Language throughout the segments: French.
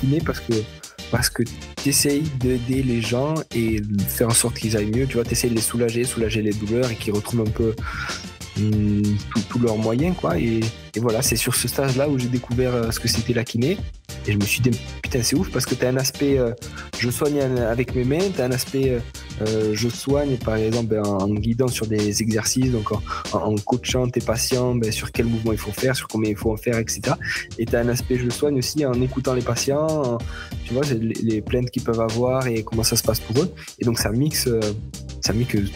kiné parce que tu essayes d'aider les gens et de faire en sorte qu'ils aillent mieux. Tu vois, tu essayes de les soulager les douleurs et qu'ils retrouvent un peu tous leurs moyens, quoi. Et voilà, c'est sur ce stage-là où j'ai découvert ce que c'était la kiné. Et je me suis dit, putain, c'est ouf parce que tu as un aspect, je soigne avec mes mains, tu as un aspect, je soigne par exemple en guidant sur des exercices, donc en coachant tes patients sur quel mouvement il faut faire, sur combien il faut en faire, etc. Et tu as un aspect, je soigne aussi en écoutant les patients, tu vois, les plaintes qu'ils peuvent avoir et comment ça se passe pour eux. Et donc ça mixe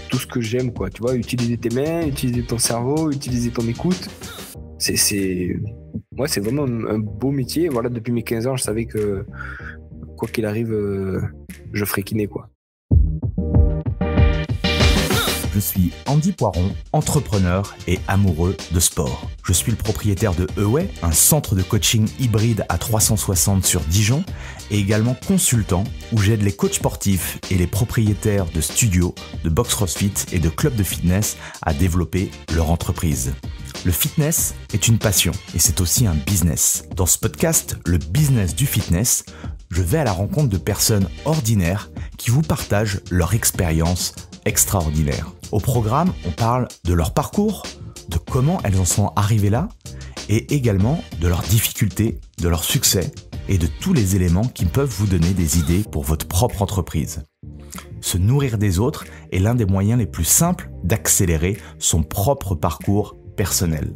tout ce que j'aime, quoi. Tu vois, utiliser tes mains, utiliser ton cerveau, utiliser ton écoute. Moi, c'est vraiment un beau métier. Voilà, depuis mes 15 ans, je savais que quoi qu'il arrive, je ferais kiné, quoi. Je suis Andy Poiron, entrepreneur et amoureux de sport. Je suis le propriétaire de Away, un centre de coaching hybride à 360 sur Dijon, et également consultant où j'aide les coachs sportifs et les propriétaires de studios, de box CrossFit et de clubs de fitness à développer leur entreprise. Le fitness est une passion et c'est aussi un business. Dans ce podcast, le business du fitness, je vais à la rencontre de personnes ordinaires qui vous partagent leur expérience extraordinaire. Au programme, on parle de leur parcours, de comment elles en sont arrivées là, et également de leurs difficultés, de leurs succès et de tous les éléments qui peuvent vous donner des idées pour votre propre entreprise. Se nourrir des autres est l'un des moyens les plus simples d'accélérer son propre parcours personnel.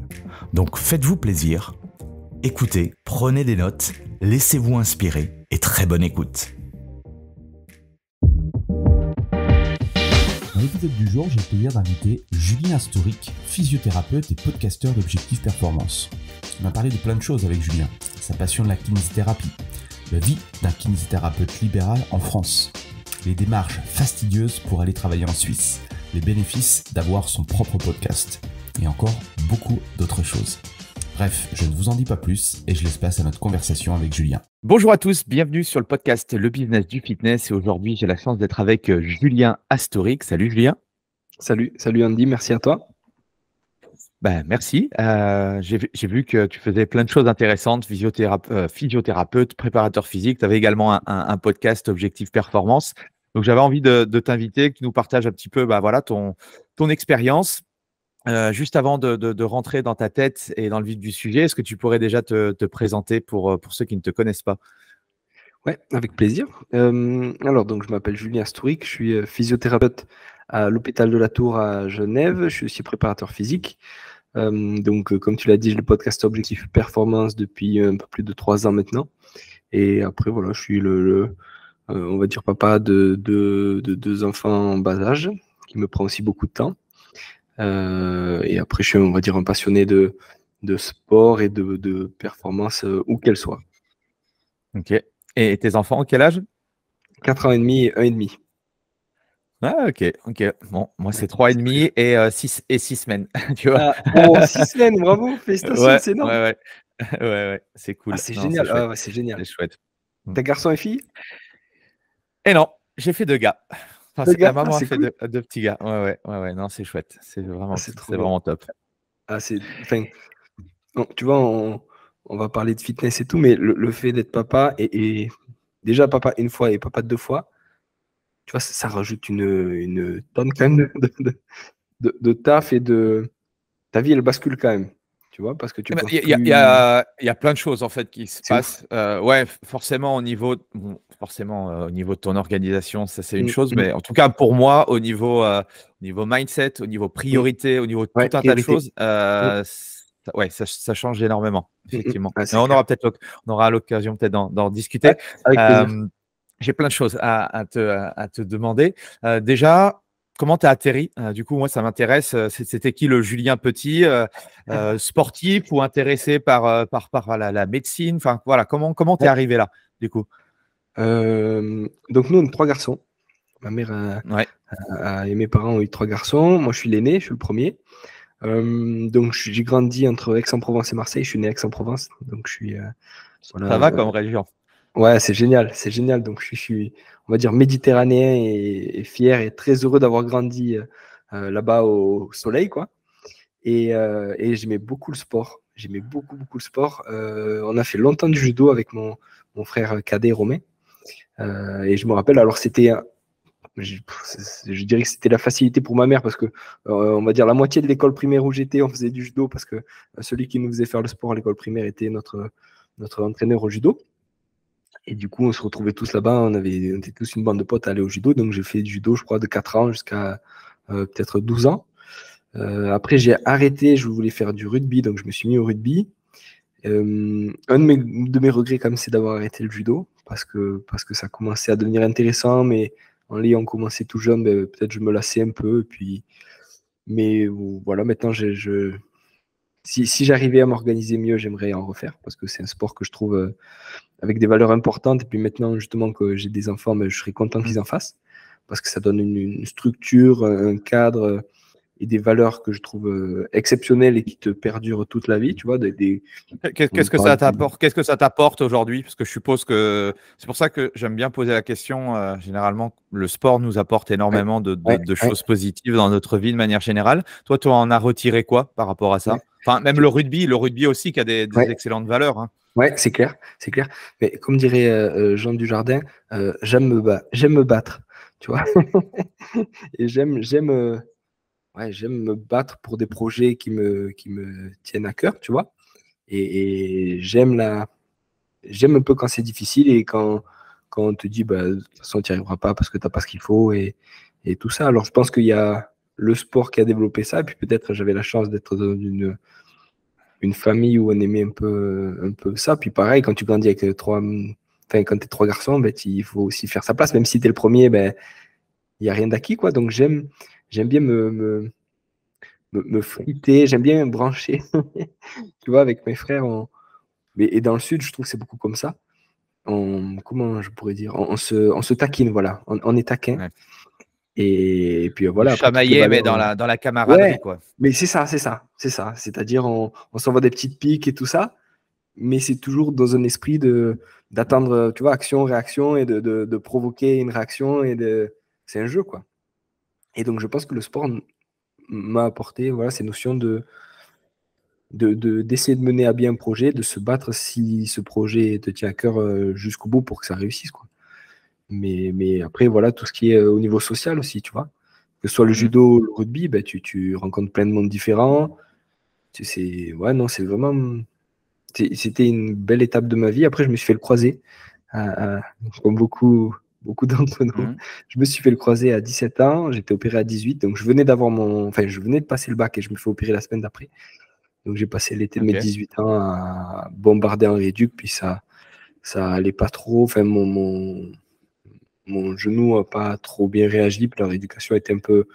Donc faites-vous plaisir, écoutez, prenez des notes, laissez-vous inspirer et très bonne écoute. Dans l'épisode du jour, j'ai le plaisir d'inviter Julien Astourik, physiothérapeute et podcasteur d'Objectif Performance. On a parlé de plein de choses avec Julien. Sa passion de la kinésithérapie, la vie d'un kinésithérapeute libéral en France, les démarches fastidieuses pour aller travailler en Suisse, les bénéfices d'avoir son propre podcast et encore beaucoup d'autres choses. Bref, je ne vous en dis pas plus et je laisse place à notre conversation avec Julien. Bonjour à tous, bienvenue sur le podcast Le Business du Fitness et aujourd'hui j'ai la chance d'être avec Julien Astourik. Salut Julien. Salut Andy, merci à toi. Merci, j'ai vu que tu faisais plein de choses intéressantes, physiothérapeute, préparateur physique, tu avais également un podcast Objectif Performance. Donc j'avais envie de t'inviter, que tu nous partages un petit peu ton expérience. Juste avant de rentrer dans ta tête et dans le vif du sujet, est-ce que tu pourrais déjà te présenter pour ceux qui ne te connaissent pas? Ouais, avec plaisir. Alors, donc, je m'appelle Julien Astourik, je suis physiothérapeute à l'hôpital de la Tour à Genève, je suis aussi préparateur physique. Comme tu l'as dit, j'ai le podcast Objectif Performance depuis un peu plus de 3 ans maintenant. Et après, voilà, je suis on va dire, papa de 2 enfants en bas âge, qui me prend aussi beaucoup de temps. Et après, je suis, on va dire, un passionné de sport et de performance, où qu'elle soit. Ok. Et tes enfants, quel âge? 4 ans et demi et 1 et demi. Ah, ok. Bon, moi, c'est 3 et demi et 6 semaines, tu vois. 6 semaines, bravo, félicitations, Ouais, c'est énorme. ouais, c'est cool. C'est Non, génial, c'est chouette. c'est génial. C'est chouette. T'as garçon et fille? Et non, j'ai fait 2 gars. Enfin, 2 la gars? maman a C'est fait cool. 2 petits gars. Ouais, non, c'est chouette. C'est C'est trop vraiment bien. top. Bon, tu vois, on va parler de fitness et tout, mais le fait d'être papa et déjà papa une fois et papa 2 fois, tu vois, ça rajoute une tonne quand même de taf et ta vie, elle bascule quand même, tu vois, parce que tu peux Il plus. y a plein de choses en fait qui se C'est ouf. passent. Forcément au niveau de ton organisation, ça c'est une Mm, chose, mm, mais en tout cas pour moi, au niveau mindset, au niveau priorité, au niveau de ouais, tout un tas de priorité. choses, ça change énormément, effectivement. Ouais, Mais c'est on clair. aura l'occasion peut-être d'en discuter. Ouais, avec plaisir. J'ai plein de choses à te demander. Déjà, comment tu as atterri? Du coup, moi, ça m'intéresse. C'était qui le Julien Petit, sportif ou intéressé par la médecine? Enfin, voilà, comment tu es Ouais. arrivé là, du coup? Donc nous, on est 3 garçons. Ma mère Ouais, et mes parents ont eu 3 garçons. Moi, je suis l'aîné, je suis le premier. Donc j'ai grandi entre Aix-en-Provence et Marseille. Je suis né à Aix-en-Provence, donc je suis ça va comme région. Ouais, c'est génial, c'est génial. Donc je suis, on va dire, méditerranéen et fier et très heureux d'avoir grandi là-bas au soleil, quoi. Et j'aimais beaucoup le sport. J'aimais beaucoup le sport. On a fait longtemps du judo avec mon mon frère cadet Romain. Et je me rappelle, alors c'était, je dirais que c'était la facilité pour ma mère parce que, on va dire, la moitié de l'école primaire où j'étais, on faisait du judo parce que celui qui nous faisait faire le sport à l'école primaire était notre entraîneur au judo. Et du coup, on se retrouvait tous là-bas, on était tous une bande de potes à aller au judo. Donc, j'ai fait du judo, je crois, de 4 ans jusqu'à peut-être 12 ans. Après, j'ai arrêté, je voulais faire du rugby, donc je me suis mis au rugby. Un de mes regrets, quand même, c'est d'avoir arrêté le judo parce que ça commençait à devenir intéressant, mais en l'ayant commencé tout jeune, ben, peut-être je me lassais un peu. Et puis, mais voilà, maintenant, si j'arrivais à m'organiser mieux, j'aimerais en refaire parce que c'est un sport que je trouve avec des valeurs importantes. Et puis maintenant, justement, que j'ai des enfants, ben, je serais content qu'ils en fassent parce que ça donne une structure, un cadre et des valeurs que je trouve exceptionnelles et qui te perdurent toute la vie, tu vois. Qu'est-ce que ça t'apporte aujourd'hui? Parce que je suppose que c'est pour ça que j'aime bien poser la question. Généralement, le sport nous apporte énormément de choses positives dans notre vie de manière générale. Toi, tu en as retiré quoi par rapport à ça? Enfin, même le rugby aussi qui a des excellentes valeurs. Hein. Ouais, c'est clair. Mais comme dirait Jean Dujardin, j'aime me battre, tu vois. Et j'aime me battre pour des projets qui me tiennent à cœur, tu vois. Et j'aime un peu quand c'est difficile et quand on te dit, bah, de toute façon, tu n'y arriveras pas parce que tu n'as pas ce qu'il faut et tout ça. Alors, je pense qu'il y a le sport qui a développé ça. Et puis peut-être j'avais la chance d'être dans une famille où on aimait un peu ça. Puis pareil, quand tu grandis avec quand tu es 3 garçons, ben, il faut aussi faire sa place. Même si tu es le premier, ben, il n'y a rien d'acquis, quoi. Donc j'aime bien me friter, j'aime bien me brancher. Tu vois, avec mes frères. Et dans le sud, je trouve que c'est beaucoup comme ça. Comment je pourrais dire, on se taquine, voilà. On est taquin. Ouais. Et puis voilà. Chamaillé, mais dans la camaraderie, quoi. Mais c'est ça. C'est-à-dire, on s'envoie des petites piques et tout ça, mais c'est toujours dans un esprit d'attendre, tu vois, action, réaction et de provoquer une réaction c'est un jeu, quoi. Et donc, je pense que le sport m'a apporté, voilà, ces notions d'essayer de mener à bien un projet, de se battre si ce projet te tient à cœur jusqu'au bout pour que ça réussisse, quoi. Mais après, voilà, tout ce qui est au niveau social aussi, tu vois. Que ce soit le judo, le rugby, ben, tu rencontres plein de monde différents. C'est vraiment... C'était une belle étape de ma vie. Après, je me suis fait le croisé, comme beaucoup d'entre nous. Je me suis fait le croisé à 17 ans, j'étais opéré à 18, donc je venais de passer le bac et je me fais opérer la semaine d'après. Donc j'ai passé l'été de mes 18 ans à bombarder en rééduc, puis ça allait pas trop. Enfin, mon genou n'a pas trop bien réagi, puis la rééducation a été un peu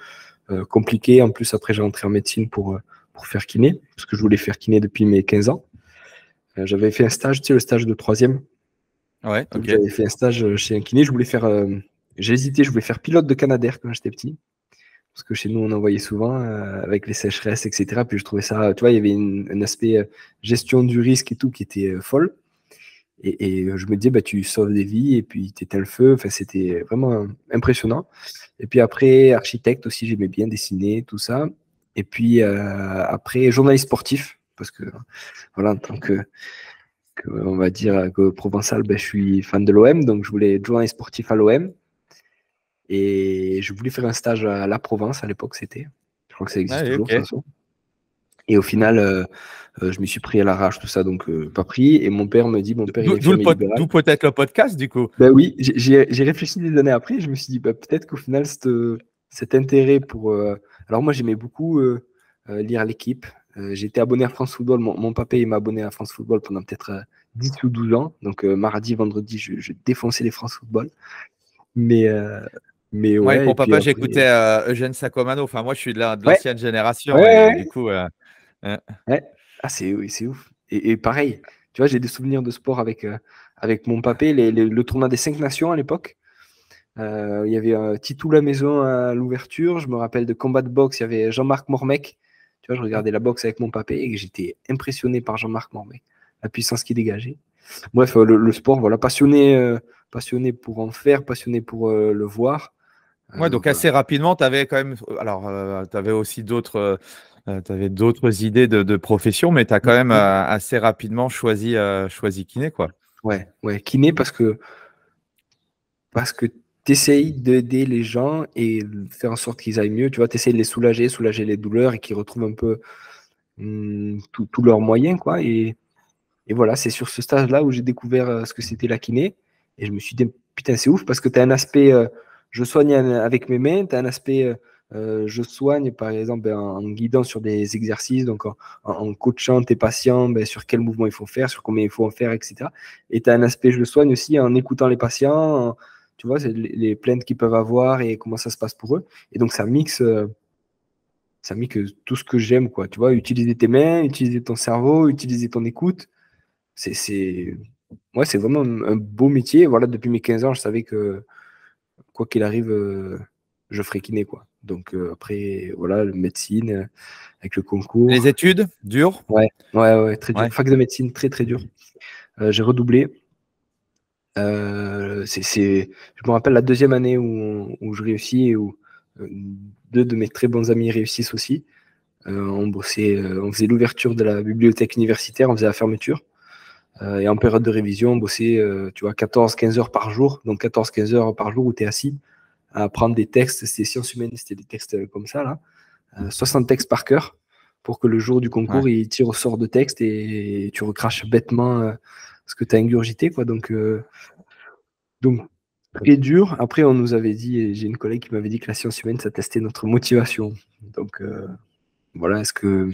compliquée. En plus, après, j'ai entré en médecine pour faire kiné, parce que je voulais faire kiné depuis mes 15 ans. J'avais fait un stage, tu sais, le stage de 3e. Ouais, ok. J'avais fait un stage chez un kiné. J'ai hésité, je voulais faire pilote de Canadair quand j'étais petit. Parce que chez nous, on en voyait souvent avec les sécheresses, etc. Puis je trouvais ça, tu vois, il y avait un aspect gestion du risque et tout qui était folle. Et je me disais, bah, tu sauves des vies et puis tu éteins le feu. Enfin, c'était vraiment impressionnant. Et puis après, architecte aussi, j'aimais bien dessiner, tout ça. Et puis après, journaliste sportif. Parce que, voilà, en tant que on va dire que provençal, ben, je suis fan de l'OM. Donc, je voulais être journaliste sportif à l'OM. Et je voulais faire un stage à la Provence à l'époque, c'était. Je crois que ça existe toujours, de toute façon. Et au final, je me suis pris à l'arrache, tout ça, donc pas pris. Et mon père me dit, il est fermier libéral. D'où peut-être le podcast, du coup. Ben oui, j'ai réfléchi des années après. Je me suis dit, bah, peut-être qu'au final, cet intérêt pour... Alors moi, j'aimais beaucoup lire l'équipe. J'étais abonné à France Football. Mon papa, il m'a abonné à France Football pendant peut-être 10 ou 12 ans. Donc mardi, vendredi, je défonçais les France Football. Mais ouais, pour papa, j'écoutais Eugène Sacomano. Enfin, moi, je suis de l'ancienne génération. Du coup, ouais. Ah, c'est ouf. Et pareil, tu vois, j'ai des souvenirs de sport avec mon papé, le tournoi des 5 nations à l'époque. Il y avait Titou la maison à l'ouverture. Je me rappelle de combat de boxe. Il y avait Jean-Marc Mormec. Tu vois, je regardais la boxe avec mon papé et j'étais impressionné par Jean-Marc Mormec, la puissance qu'il dégageait. Bref, le sport, voilà, passionné pour en faire, passionné pour le voir. Ouais, donc assez rapidement, tu avais quand même. Alors, tu avais aussi d'autres idées de profession, mais tu as quand même assez rapidement choisi kiné, quoi. Ouais, kiné parce que tu essayes d'aider les gens et faire en sorte qu'ils aillent mieux. Tu vois, tu essayes de les soulager les douleurs et qu'ils retrouvent un peu tous leurs moyens, quoi. Et voilà, c'est sur ce stage-là où j'ai découvert ce que c'était la kiné. Et je me suis dit, putain, c'est ouf parce que tu as un aspect, je soigne avec mes mains, tu as un aspect, je soigne, par exemple, en guidant sur des exercices, donc en coachant tes patients sur quel mouvement il faut faire, sur combien il faut en faire, etc. Et tu as un aspect, je le soigne aussi en écoutant les patients, tu vois, c'est les plaintes qu'ils peuvent avoir et comment ça se passe pour eux. Et donc, ça mixe tout ce que j'aime, quoi. Tu vois, utiliser tes mains, utiliser ton cerveau, utiliser ton écoute. C'est vraiment un beau métier. Voilà, depuis mes 15 ans, je savais que quoi qu'il arrive, je ferais kiné, quoi. Donc après, voilà, la médecine, avec le concours. Les études, dur? Ouais, très dur. Ouais. Fac de médecine, très, très dur. J'ai redoublé. Je me rappelle la deuxième année où je réussis et où deux de mes très bons amis réussissent aussi. On faisait l'ouverture de la bibliothèque universitaire, on faisait la fermeture. Et en période de révision, on bossait, tu vois, 14-15 heures par jour. Donc 14-15 heures par jour où tu es assis à apprendre des textes. C'était sciences humaines, c'était des textes comme ça, là. 60 textes par cœur pour que le jour du concours, il tire au sort de texte et tu recraches bêtement ce que tu as ingurgité, quoi. Donc très dur. Après, on nous avait dit, et j'ai une collègue qui m'avait dit que la science humaine, ça testait notre motivation. Donc voilà, est-ce que.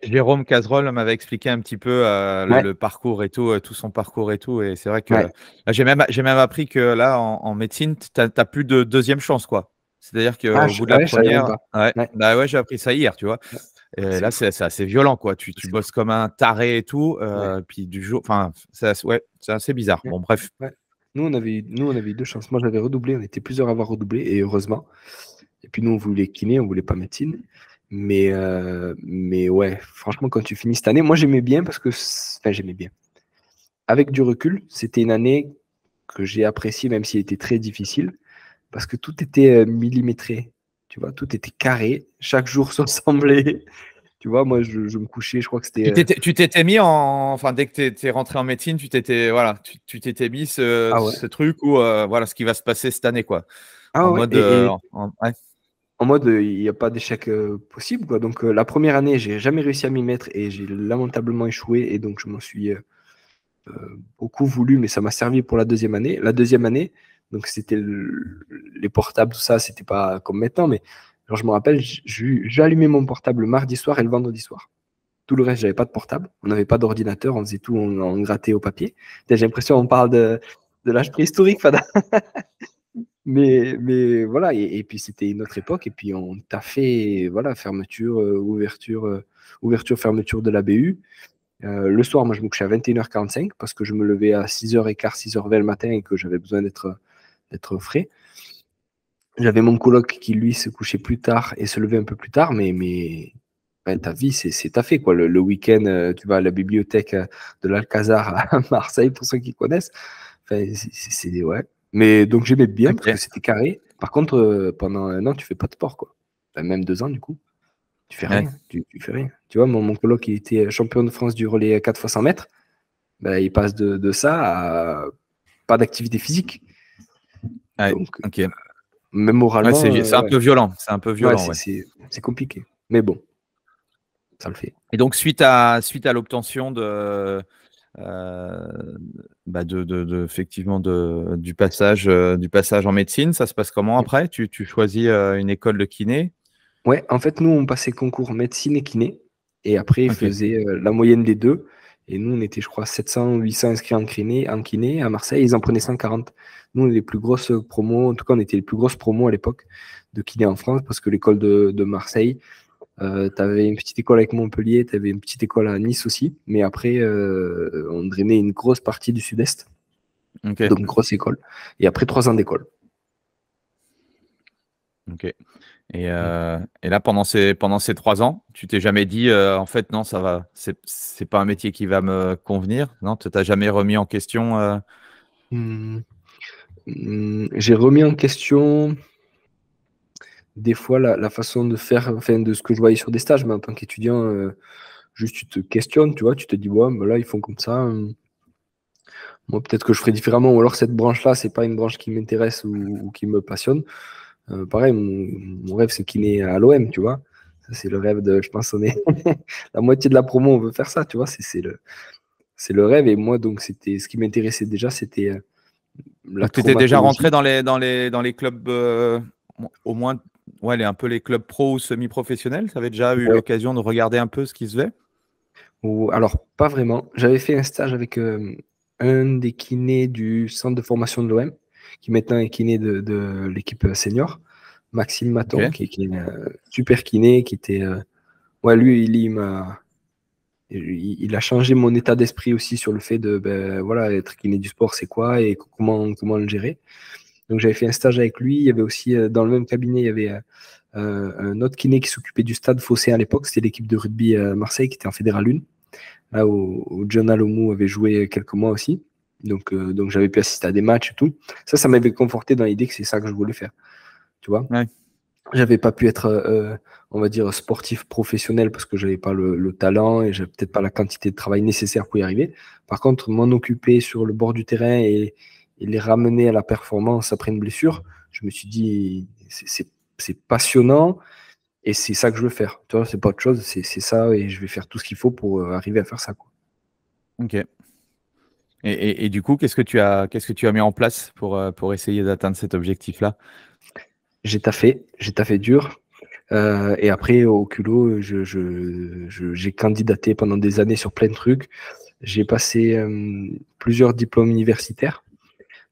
Jérôme Cazerolle m'avait expliqué un petit peu Ouais. le parcours et tout son parcours et tout. Et c'est vrai que Ouais. là, j'ai même appris que là, en médecine, tu n'as plus de deuxième chance, quoi. C'est-à-dire qu'au bout de la je savais même première, pas. Ouais. j'ai appris ça hier, tu vois. Et C'est là, ouf. c'est assez violent, quoi. Tu C'est bosses ouf. comme un taré et tout. Ouais. Puis du jour, enfin, c'est assez bizarre. Ouais. Bon, bref. Ouais. Nous, on avait eu deux chances. Moi, j'avais redoublé. On était plusieurs à avoir redoublé, et heureusement. Et puis, nous, on voulait kiné, on voulait pas médecine. Mais ouais, franchement, quand tu finis cette année, moi, j'aimais bien parce que. Enfin, j'aimais bien. Avec du recul, c'était une année que j'ai appréciée, même si elle était très difficile, parce que tout était millimétré. Tu vois, tout était carré. Chaque jour se ressemblait. Tu vois, moi, je me couchais, je crois que c'était. Tu t'étais mis enfin, dès que tu étais rentré en médecine, tu t'étais mis Ah ouais. ce truc où, voilà ce qui va se passer cette année, quoi. Ah En ouais. mode, ouais. En mode, il n'y a pas d'échec possible, quoi. Donc, la première année, j'ai jamais réussi à m'y mettre et j'ai lamentablement échoué. Et donc, je m'en suis beaucoup voulu, mais ça m'a servi pour la deuxième année. La deuxième année, donc c'était les portables, tout ça, c'était pas comme maintenant, mais genre, je me rappelle, j'allumais mon portable le mardi soir et le vendredi soir. Tout le reste, j'avais pas de portable. On n'avait pas d'ordinateur, on faisait tout, on grattait au papier. J'ai l'impression qu'on parle de l'âge préhistorique, Fada. Mais voilà, et puis c'était une autre époque, et puis on t'a fait, voilà, fermeture, ouverture, fermeture de la BU. Le soir, moi, je me couchais à 21h45 parce que je me levais à 6h15, 6h20 le matin et que j'avais besoin d'être frais. J'avais mon coloc qui, lui, se couchait plus tard et se levait un peu plus tard, mais ouais, ta vie, c'est ta fait, quoi. Le week-end, tu vas à la bibliothèque de l'Alcazar à Marseille, pour ceux qui connaissent. Enfin, ouais. Mais donc, j'aimais bien parce que Ok. c'était carré. Par contre, pendant un an, tu fais pas de sport, quoi. Enfin, même 2 ans, du coup. Tu fais Ouais. rien. Tu fais rien. Tu vois, mon coloc, il était champion de France du relais 4 fois 100 mètres. Ben, il passe de ça à pas d'activité physique. Ouais. Donc, Ok. même Ouais, moralement, c'est un ouais. peu violent. C'est un peu Ouais, violent, ouais. c'est compliqué. Mais bon, ça le fait. Et donc, suite à l'obtention effectivement du passage en médecine, ça se passe comment après? Tu choisis une école de kiné? Ouais, en fait, nous, on passait concours médecine et kiné. Et après, ils Ok. faisaient la moyenne des deux. Et nous, on était, je crois, 700, 800 inscrits en kiné à Marseille. Ils en prenaient 140. Nous, on est les plus grosses promos. En tout cas, on était les plus grosses promos à l'époque de kiné en France parce que l'école de Marseille, tu avais une petite école avec Montpellier, tu avais une petite école à Nice aussi. Mais après, on drainait une grosse partie du sud-est. Ok. Donc, grosse école. Et après, 3 ans d'école. Ok. Et là, pendant ces 3 ans, tu t'es jamais dit, en fait, non, ça va, c'est pas un métier qui va me convenir? Non, tu t'as jamais remis en question? J'ai remis en question des fois la façon de faire, enfin, de ce que je voyais sur des stages, mais en tant qu'étudiant, juste tu te questionnes, tu vois, tu te dis, ouais, ben là, ils font comme ça. Moi, peut-être que je ferais différemment, ou alors cette branche-là, c'est pas une branche qui m'intéresse ou qui me passionne. Pareil, mon rêve, c'est kiné à l'OM, tu vois. Ça, c'est le rêve de, je pense, on est la moitié de la promo, on veut faire ça, tu vois. C'est le rêve. Et moi, donc, c'était ce qui m'intéressait déjà, c'était la Tu étais déjà rentré traumatologie. dans les clubs, au moins, ouais, un peu les clubs pro ou semi-professionnels. Tu avais déjà eu Ouais. l'occasion de regarder un peu ce qui se fait? Alors, pas vraiment. J'avais fait un stage avec un des kinés du centre de formation de l'OM, qui maintenant est kiné de l'équipe senior, Maxime Maton, Ok. qui est super kiné, qui était. Ouais, lui, il a changé mon état d'esprit aussi sur le fait de ben, voilà, être kiné du sport, c'est quoi et comment le gérer. Donc, j'avais fait un stage avec lui. Il y avait aussi, dans le même cabinet, il y avait un autre kiné qui s'occupait du Stade Phocéen à l'époque. C'était l'équipe de rugby Marseille qui était en Fédéral 1. Là où John Alomou avait joué quelques mois aussi. Donc j'avais pu assister à des matchs et tout. Ça m'avait conforté dans l'idée que c'est ça que je voulais faire. Tu vois, Ouais. j'avais pas pu être, on va dire, sportif professionnel parce que j'avais pas le talent et j'avais peut-être pas la quantité de travail nécessaire pour y arriver. Par contre, m'en occuper sur le bord du terrain et les ramener à la performance après une blessure, je me suis dit, c'est passionnant et c'est ça que je veux faire. Tu vois, c'est pas autre chose, c'est ça et je vais faire tout ce qu'il faut pour arriver à faire ça, quoi. Ok. Et du coup, qu'est-ce que tu as mis en place pour essayer d'atteindre cet objectif-là? J'ai taffé dur. Et après, au culot, j'ai candidaté pendant des années sur plein de trucs. J'ai passé plusieurs diplômes universitaires.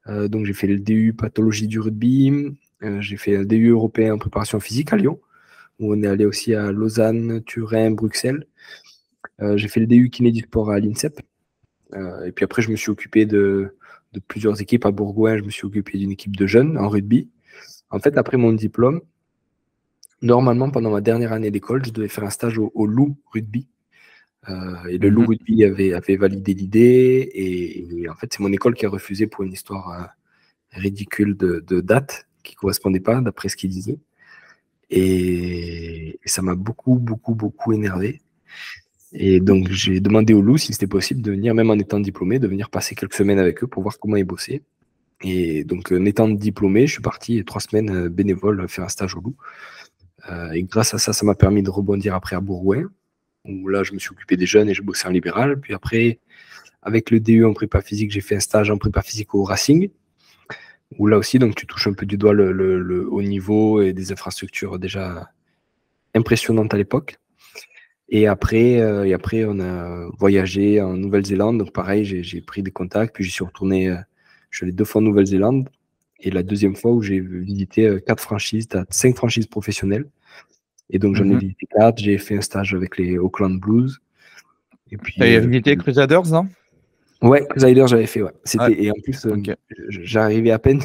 Donc, j'ai fait le DU pathologie du rugby. J'ai fait le DU européen en préparation physique à Lyon, où on est allé aussi à Lausanne, Turin, Bruxelles. J'ai fait le DU kiné du sport à l'INSEP. Et puis après, je me suis occupé de plusieurs équipes à Bourgoin. Je me suis occupé d'une équipe de jeunes en rugby. En fait, après mon diplôme, normalement, pendant ma dernière année d'école, je devais faire un stage au Loup Rugby. Et le Loup Mhm. Rugby avait validé l'idée. Et en fait, c'est mon école qui a refusé pour une histoire ridicule de date qui ne correspondait pas, d'après ce qu'il disait. Et ça m'a beaucoup, beaucoup, beaucoup énervé. Et donc, j'ai demandé au Loup si c'était possible de venir, même en étant diplômé, de venir passer quelques semaines avec eux pour voir comment ils bossaient. Et donc, en étant diplômé, je suis parti 3 semaines bénévole faire un stage au Loup. Et grâce à ça, ça m'a permis de rebondir après à Bourgoin, où là, je me suis occupé des jeunes et je bossais en libéral. Puis après, avec le DU en prépa physique, j'ai fait un stage en prépa physique au Racing, où là aussi, donc, tu touches un peu du doigt le haut niveau et des infrastructures déjà impressionnantes à l'époque. Et après, on a voyagé en Nouvelle-Zélande. Donc, pareil, j'ai pris des contacts. Puis, j'y suis retourné. Je suis allé 2 fois en Nouvelle-Zélande. Et la deuxième fois où j'ai visité 4 franchises, tu as 5 franchises professionnelles. Et donc, j'en ai Mhm. visité 4. J'ai fait un stage avec les Auckland Blues. Et Tu puis, as visité Crusaders, non? ouais, Crusader, j'avais fait, ouais. Ouais. Et en plus, Ok. j'arrivais à peine,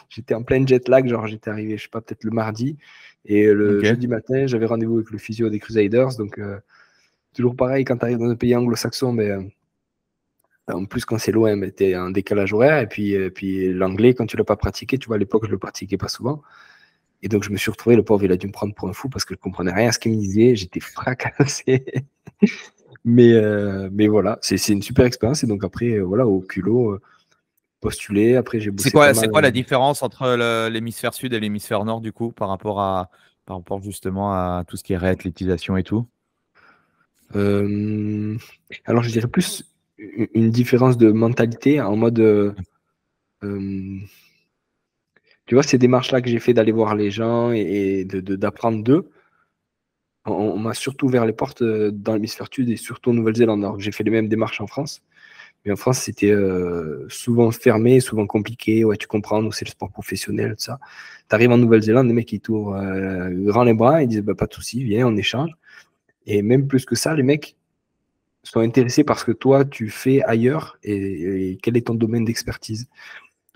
j'étais en plein jet lag, genre j'étais arrivé, je sais pas, peut-être le mardi. Et le Ok. jeudi matin, j'avais rendez-vous avec le physio des Crusaders. Donc, toujours pareil, quand tu arrives dans un pays anglo-saxon, mais en plus, quand c'est loin, tu es en décalage horaire. Et puis l'anglais, quand tu l'as pas pratiqué, tu vois, à l'époque, je le pratiquais pas souvent. Et donc, je me suis retrouvé, le pauvre, il a dû me prendre pour un fou parce que je comprenais rien à ce qu'il me disait. J'étais fracassé. Mais voilà, c'est une super expérience. Et donc, après, voilà, au culot, postulé. Après, j'ai bossé pas C'est mal. quoi la différence entre l'hémisphère sud et l'hémisphère nord, du coup, par rapport justement à tout ce qui est réathlétisation et tout? Euh, alors, je dirais plus une différence de mentalité en mode. Euh, tu vois, ces démarches-là que j'ai fait d'aller voir les gens et d'apprendre d'eux, on m'a surtout ouvert les portes dans l'hémisphère sud et surtout en Nouvelle-Zélande. Alors que j'ai fait les mêmes démarches en France. Mais en France, c'était souvent fermé, souvent compliqué. Ouais, tu comprends, nous, c'est le sport professionnel, tout ça. Tu arrives en Nouvelle-Zélande, les mecs, ils t'ouvrent grand les bras, ils disent bah, pas de souci, viens, on échange. Et même plus que ça, les mecs sont intéressés par ce que toi, tu fais ailleurs et quel est ton domaine d'expertise.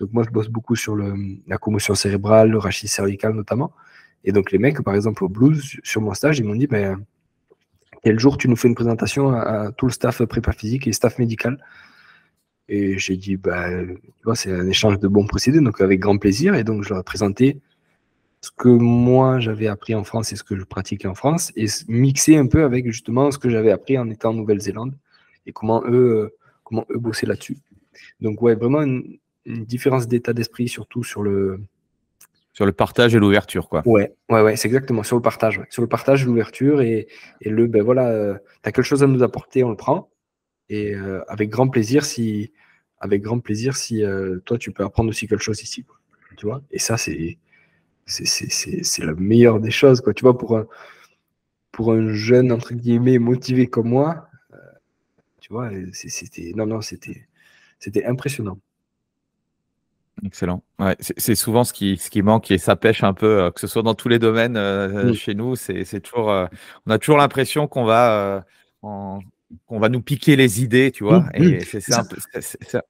Donc, moi, je bosse beaucoup sur la commotion cérébrale, le rachis cervical notamment. Et donc, les mecs, par exemple, au Blues, sur mon stage, ils m'ont dit ben, quel jour tu nous fais une présentation à tout le staff prépa physique et staff médical. Et j'ai dit, bah, tu vois, c'est un échange de bons procédés, donc avec grand plaisir. Et donc, je leur ai présenté ce que moi j'avais appris en France et ce que je pratiquais en France, et mixer un peu avec justement ce que j'avais appris en étant en Nouvelle-Zélande et comment eux bossaient là-dessus. Donc, ouais, vraiment une différence d'état d'esprit, surtout sur le partage et l'ouverture, quoi. Ouais, c'est exactement sur le partage. Ouais. Sur le partage, l'ouverture et ben voilà, tu as quelque chose à nous apporter, on le prend. Et avec grand plaisir si toi, tu peux apprendre aussi quelque chose ici. Quoi. Tu vois? Et ça, c'est la meilleure des choses. Quoi. Tu vois, pour un jeune, entre guillemets, motivé comme moi, tu vois, c'était impressionnant. Excellent. Ouais, c'est souvent ce qui manque et ça pêche un peu, que ce soit dans tous les domaines chez nous. C'est toujours, on a toujours l'impression qu'on va nous piquer les idées, tu vois. Et c'est un peu,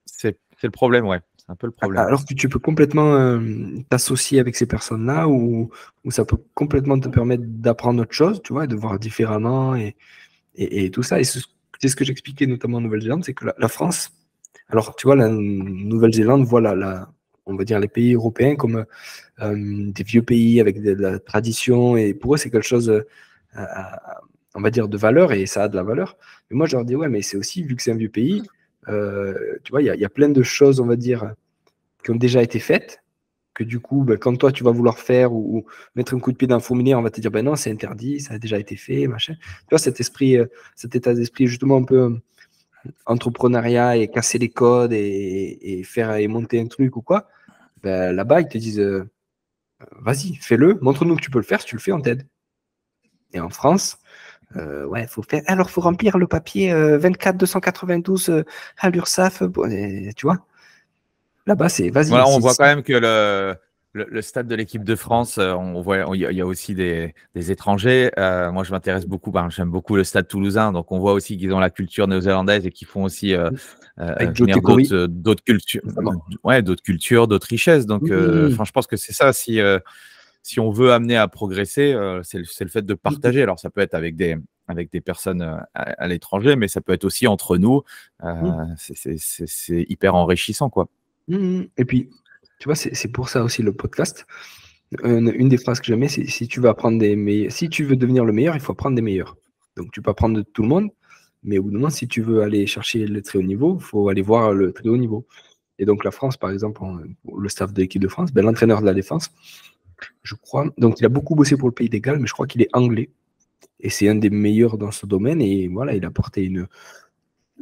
c'est le problème, ouais. C'est un peu le problème. Alors que tu peux complètement t'associer avec ces personnes-là ou ça peut complètement te permettre d'apprendre autre chose, tu vois, et de voir différemment et tout ça. Et c'est ce que j'expliquais notamment en Nouvelle-Zélande, c'est que la France, alors tu vois, la Nouvelle-Zélande voit on va dire les pays européens comme des vieux pays avec de la tradition et pour eux c'est quelque chose, on va dire, de valeur et ça a de la valeur. Mais moi je leur dis ouais, mais c'est aussi, vu que c'est un vieux pays, tu vois, il y a plein de choses, on va dire, qui ont déjà été faites, que du coup, ben, quand toi, tu vas vouloir faire ou mettre un coup de pied dans un fourmilière, on va te dire, ben non, c'est interdit, ça a déjà été fait, machin. Tu vois, cet état d'esprit, justement, un peu entrepreneuriat et casser les codes et faire et monter un truc ou quoi, ben, là-bas, ils te disent, vas-y, fais-le, montre-nous que tu peux le faire, si tu le fais, on t'aide. Et en France, ouais, faut faire. Alors, faut remplir le papier 24 292 à l'URSSAF, tu vois. Là-bas, c'est vas-y. Voilà, on voit quand même que le stade de l'équipe de France, on voit, il y a aussi des étrangers. Moi, je m'intéresse beaucoup, j'aime beaucoup le stade toulousain, donc on voit aussi qu'ils ont la culture néo-zélandaise et qu'ils font aussi venir d'autres cultures, d'autres cultures, d'autres richesses. Donc, je pense que c'est ça. Si on veut amener à progresser, c'est le fait de partager. Alors, ça peut être avec des personnes à l'étranger, mais ça peut être aussi entre nous. C'est hyper enrichissant, quoi. Et puis, tu vois, c'est pour ça aussi le podcast. Une des phrases que j'aimais, c'est si tu veux apprendre si tu veux devenir le meilleur, il faut apprendre des meilleurs. Donc, tu peux apprendre de tout le monde, mais au bout d'un moment, si tu veux aller chercher le très haut niveau, il faut aller voir le très haut niveau. Et donc, la France, par exemple, le staff de l'équipe de France, ben, l'entraîneur de la défense, je crois, donc il a beaucoup bossé pour le Pays de Galles, mais je crois qu'il est anglais. Et c'est un des meilleurs dans ce domaine. Et voilà, il a apporté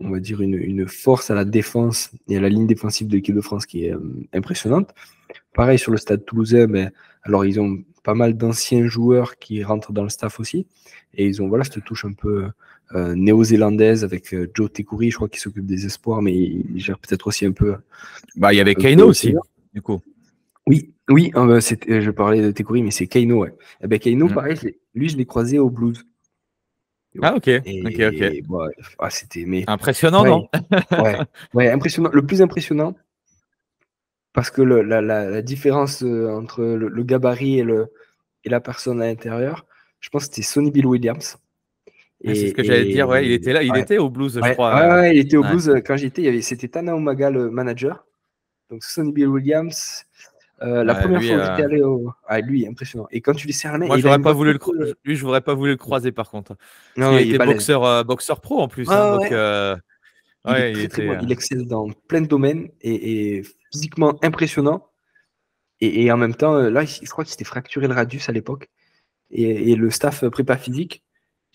on va dire, une force à la défense et à la ligne défensive de l'équipe de France qui est impressionnante. Pareil sur le stade toulousain, mais alors ils ont pas mal d'anciens joueurs qui rentrent dans le staff aussi. Et ils ont cette touche un peu néo-zélandaise avec Joe Tekouri, je crois qu'il s'occupe des espoirs, mais il gère peut-être aussi un peu. Il y avait Keino aussi, du coup. Oui, je parlais de Tekouri, mais c'est Keino, ouais. Et ben Keino, pareil, lui, je l'ai croisé au Blues. Ah, ok. C'était impressionnant, non? Ouais, impressionnant. Le plus impressionnant, parce que la différence entre le gabarit et la personne à l'intérieur, je pense que c'était Sonny Bill Williams. C'est ce que j'allais te dire, ouais, il était là, il était au Blues, je crois. Ouais, il était au Blues quand j'y étais. C'était Tana Umaga, le manager. Donc Sonny Bill Williams. La première fois que j'étais allé lui, impressionnant. Et quand tu lui serres la main, moi, je n'aurais pas voulu lui, je n'aurais pas voulu le croiser par contre. Non, il était boxeur pro en plus. Donc, il est très bon. Il excelle dans plein de domaines et physiquement impressionnant. Et en même temps, là, je crois qu'il s'était fracturé le radius à l'époque. Et le staff prépa physique,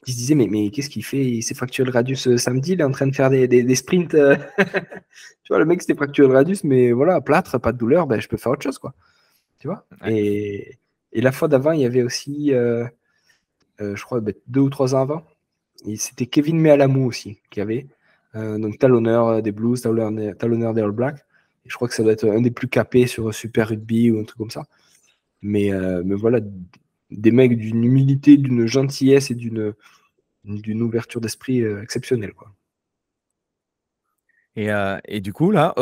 qui se disait, mais qu'est-ce qu'il fait? Il s'est fracturé le radius samedi, il est en train de faire des sprints. Tu vois, le mec s'était fracturé le radius, mais voilà, plâtre, pas de douleur, ben, je peux faire autre chose, quoi. Tu vois? Et la fois d'avant, il y avait aussi, je crois, 2 ou 3 ans avant, c'était Kevin Mealamou aussi, qui avait, donc talonneur des Blues, talonneur des All Blacks. Et je crois que ça doit être un des plus capés sur Super Rugby ou un truc comme ça. Mais voilà, des mecs d'une humilité, d'une gentillesse et d'une ouverture d'esprit exceptionnelle, quoi. Et du coup, là,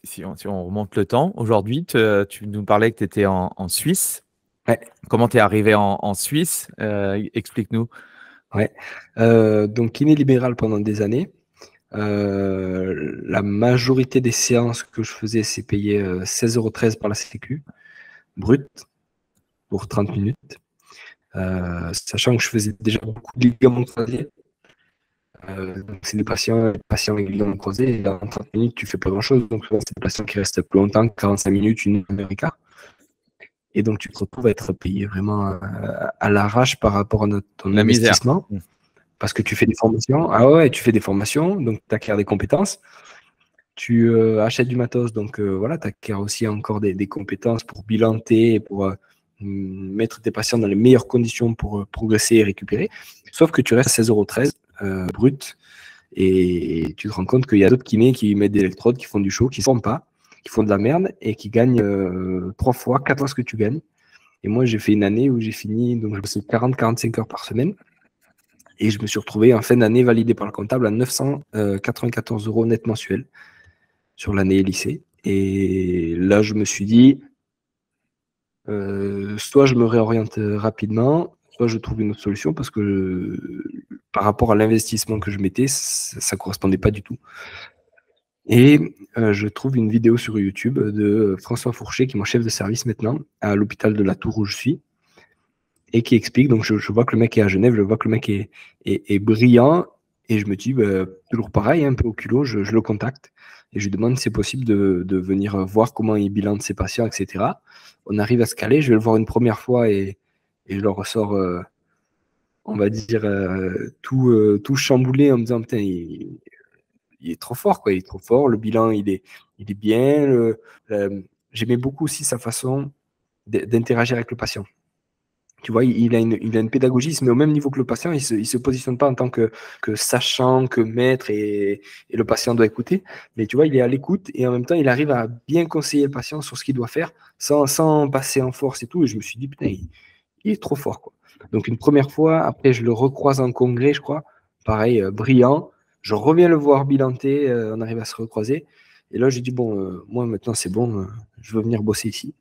si on remonte le temps, aujourd'hui, tu nous parlais que tu étais en Suisse. Ouais. Comment tu es arrivé en Suisse? Explique-nous. Ouais. Donc, kiné libéral pendant des années. La majorité des séances que je faisais, c'est payé 16,13 € par la Sécu, brut, pour 30 minutes. Sachant que je faisais déjà beaucoup de ligaments croisés. Donc c'est des patients avec ligaments croisés, et dans 30 minutes, tu fais pas grand-chose. Donc souvent, c'est des patients qui restent plus longtemps, 45 minutes, une heure et quart. Et donc, tu te retrouves à être payé vraiment à l'arrache par rapport à ton investissement. Parce que tu fais des formations. Ah ouais, tu fais des formations, donc tu acquiers des compétences. Tu achètes du matos, donc voilà, tu acquiers aussi encore des compétences pour bilanter et pour mettre tes patients dans les meilleures conditions pour progresser et récupérer. Sauf que tu restes à 16,13 € brut. Et tu te rends compte qu'il y a d'autres kinés qui mettent des électrodes, qui font du show, qui ne se forment pas, qui font de la merde et qui gagnent 3 fois, 4 fois ce que tu gagnes. Et moi, j'ai fait une année où j'ai fini, donc je bossais 40-45 heures par semaine. Et je me suis retrouvé en fin d'année validé par le comptable à 994 € net mensuel sur l'année lycée. Et là, je me suis dit, soit je me réoriente rapidement, soit je trouve une autre solution parce que par rapport à l'investissement que je mettais, ça ne correspondait pas du tout. Et je trouve une vidéo sur YouTube de François Fourchet, qui est mon chef de service maintenant, à l'hôpital de la Tour où je suis, et qui explique, donc je vois que le mec est à Genève, je vois que le mec est brillant, et je me dis, toujours pareil, un peu au culot, je le contacte, et je lui demande si c'est possible de venir voir comment il bilante ses patients, etc. On arrive à se caler, je vais le voir une première fois, et je leur ressors, on va dire, tout chamboulé en me disant, putain, il est trop fort, quoi. Il est trop fort. Le bilan, il est bien. J'aimais beaucoup aussi sa façon d'interagir avec le patient. Tu vois, il a une pédagogie, il se met au même niveau que le patient. Il se positionne pas en tant que sachant, que maître, et le patient doit écouter. Mais tu vois, il est à l'écoute et en même temps, il arrive à bien conseiller le patient sur ce qu'il doit faire sans passer en force et tout. Et je me suis dit, putain, il est trop fort, quoi. Donc, une première fois, après, je le recroise en congrès, je crois. Pareil, brillant. Je reviens le voir bilanter, on arrive à se recroiser. Et là, j'ai dit, bon, moi, maintenant, c'est bon, je veux venir bosser ici.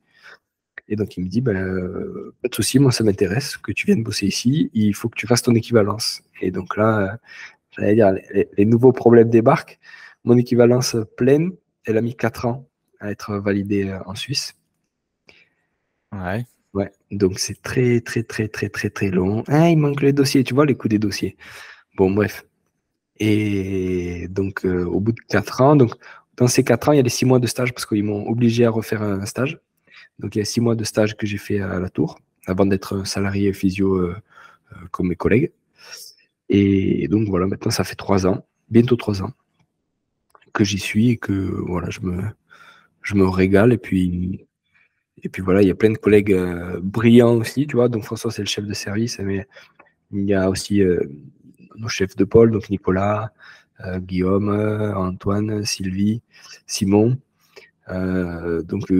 Et donc, il me dit, pas de souci, moi, ça m'intéresse que tu viennes bosser ici. Il faut que tu fasses ton équivalence. Et donc là, j'allais dire, les nouveaux problèmes débarquent. Mon équivalence pleine, elle a mis 4 ans à être validée en Suisse. Ouais. Ouais, donc c'est très, très, très, très, très, très long. Ah, il manque les dossiers, tu vois, les coûts des dossiers. Bon, bref. Et donc, au bout de 4 ans, donc, dans ces 4 ans, il y a les 6 mois de stage parce qu'ils m'ont obligé à refaire un stage. Donc, il y a 6 mois de stage que j'ai fait à la Tour avant d'être salarié physio comme mes collègues. Et donc, voilà, maintenant, ça fait 3 ans, bientôt 3 ans que j'y suis et que, voilà, je me régale. Et puis voilà, il y a plein de collègues brillants aussi, tu vois. Donc, François, c'est le chef de service, mais il y a aussi nos chefs de pôle, donc Nicolas, Guillaume, Antoine, Sylvie, Simon. Donc,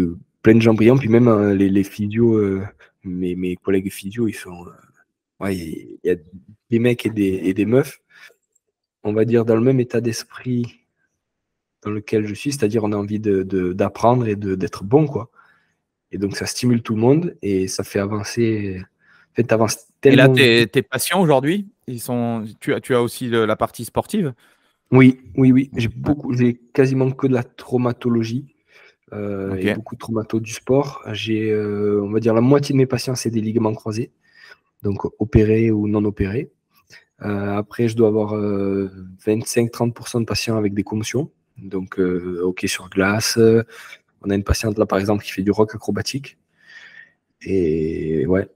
plein de gens brillants. Puis même les physios, mes collègues physios, ils sont... ouais, il y a des mecs et des meufs, on va dire, dans le même état d'esprit dans lequel je suis, c'est-à-dire on a envie d'apprendre et d'être bon, quoi. Et donc, ça stimule tout le monde et ça fait avancer... En fait, t'avances tellement... Et là, tes patients aujourd'hui, tu as aussi la partie sportive? Oui. J'ai quasiment que de la traumatologie et beaucoup de traumato du sport. J'ai, on va dire, la moitié de mes patients, c'est des ligaments croisés, donc opérés ou non opérés. Après, je dois avoir 25-30% de patients avec des commotions, donc hockey sur glace. On a une patiente là, par exemple, qui fait du rock acrobatique. Et ouais,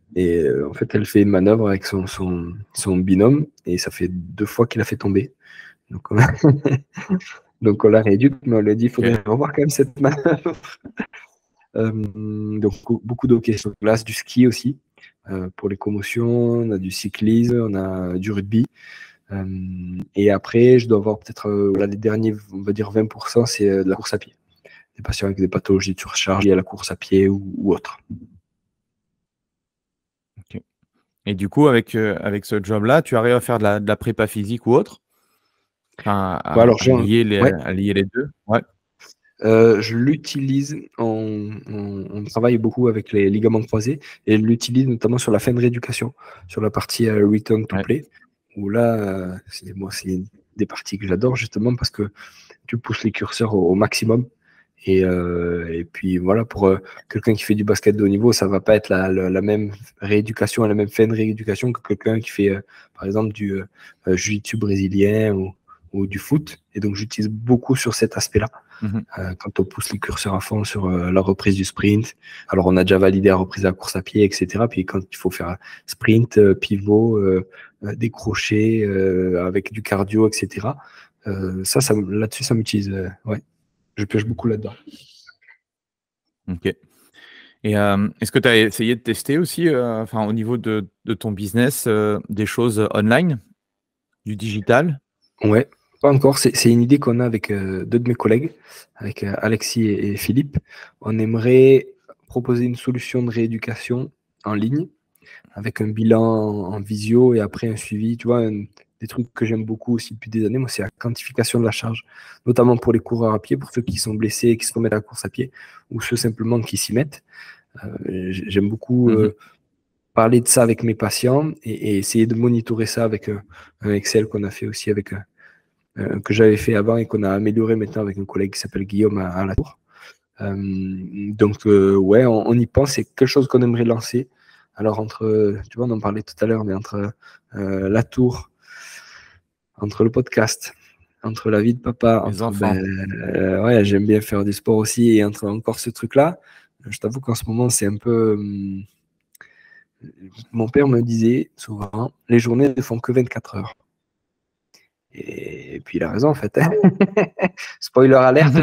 en fait, elle fait une manœuvre avec son binôme et ça fait 2 fois qu'il a fait tomber. Donc on l'a réduite, mais on lui a dit il faudrait revoir quand même cette manœuvre. Donc beaucoup de hockey sur glace, du ski aussi pour les commotions, on a du cyclisme, on a du rugby. Et après, je dois avoir peut-être les derniers, on va dire 20%, c'est de la course à pied. Des patients avec des pathologies de surcharge liées à la course à pied ou autre. Okay. Et du coup, avec ce job-là, tu arrives à faire de la prépa physique ou autre? Enfin, à lier les deux? Ouais. Je l'utilise, on travaille beaucoup avec les ligaments croisés et je l'utilise notamment sur la fin de rééducation, sur la partie return to play, où là, c'est des parties que j'adore justement parce que tu pousses les curseurs au maximum Et puis voilà, pour quelqu'un qui fait du basket de haut niveau, ça va pas être la même rééducation, la même fin de rééducation que quelqu'un qui fait, par exemple, du jiu-jitsu brésilien ou du foot. Et donc, j'utilise beaucoup sur cet aspect-là. Quand on pousse les curseurs à fond sur la reprise du sprint. Alors, on a déjà validé la reprise de la course à pied, etc. Puis quand il faut faire sprint, pivot, décrocher avec du cardio, etc. Là-dessus, ça m'utilise. Ouais. Je pioche beaucoup là-dedans. Ok. Et est-ce que tu as essayé de tester aussi, au niveau de ton business, des choses online, du digital? Ouais, pas encore. C'est une idée qu'on a avec deux de mes collègues, avec Alexis et Philippe. On aimerait proposer une solution de rééducation en ligne avec un bilan en visio et après un suivi. Tu vois, des trucs que j'aime beaucoup aussi depuis des années, moi, c'est la quantification de la charge, notamment pour les coureurs à pied, pour ceux qui sont blessés et qui se remettent à la course à pied, ou ceux simplement qui s'y mettent. J'aime beaucoup parler de ça avec mes patients et essayer de monitorer ça avec un Excel qu'on a fait aussi avec que j'avais fait avant et qu'on a amélioré maintenant avec un collègue qui s'appelle Guillaume à la Tour. Ouais, on y pense, c'est quelque chose qu'on aimerait lancer. Alors tu vois, on en parlait tout à l'heure, mais entre la Tour, entre le podcast, entre la vie de papa, Les enfants. Ouais, j'aime bien faire du sport aussi, et entre encore ce truc-là, je t'avoue qu'en ce moment, c'est un peu... Mon père me disait souvent, les journées ne font que 24 heures. Et puis il a raison en fait. Spoiler alerte.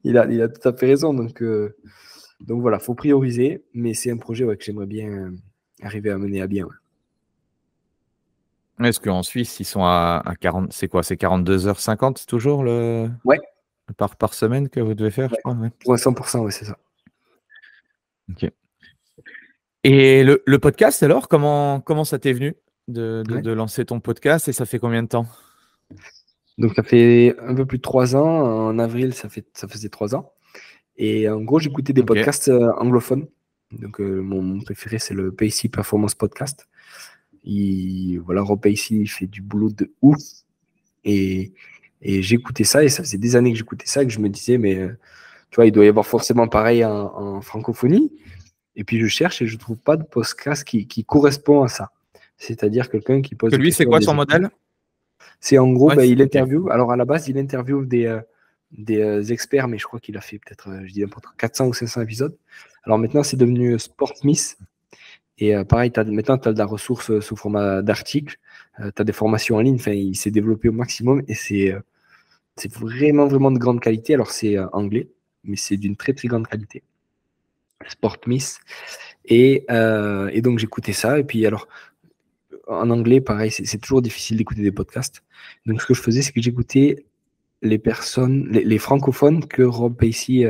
il a tout à fait raison. Donc voilà, faut prioriser, mais c'est un projet que j'aimerais bien arriver à mener à bien. Ouais. Est-ce qu'en Suisse, ils sont à 40, c'est quoi? C'est 42h50 toujours Ouais. par semaine que vous devez faire, Ouais. je crois. Ouais. Pour 100%, ouais, c'est ça. Ok. Et le podcast, alors, comment ça t'est venu de lancer ton podcast, et ça fait combien de temps? Donc ça fait un peu plus de 3 ans. En avril, ça faisait 3 ans. Et en gros, j'écoutais des podcasts anglophones. Donc mon préféré, c'est le Pacey Performance Podcast. Rob Pacey, il fait du boulot de ouf. Et j'écoutais ça, et ça faisait des années que j'écoutais ça, et que je me disais, mais tu vois, il doit y avoir forcément pareil en francophonie. Et puis je cherche et je trouve pas de podcast qui correspond à ça. C'est-à-dire quelqu'un qui pose. Que lui, c'est quoi son modèle? C'est en gros, Ouais, il interviewe. Alors à la base, il interviewe des experts, mais je crois qu'il a fait peut-être, je dis n'importe quoi, 400 ou 500 épisodes. Alors maintenant, c'est devenu Sportsmith. Et pareil, maintenant, tu as de la ressource sous format d'articles. Tu as des formations en ligne. Enfin, il s'est développé au maximum et c'est vraiment, vraiment de grande qualité. Alors, c'est anglais, mais c'est d'une très, très grande qualité. Sportsmith. Et donc, j'écoutais ça. Et puis, alors, en anglais, pareil, c'est toujours difficile d'écouter des podcasts. Donc, ce que je faisais, c'est que j'écoutais les personnes, les francophones que Rob Pacey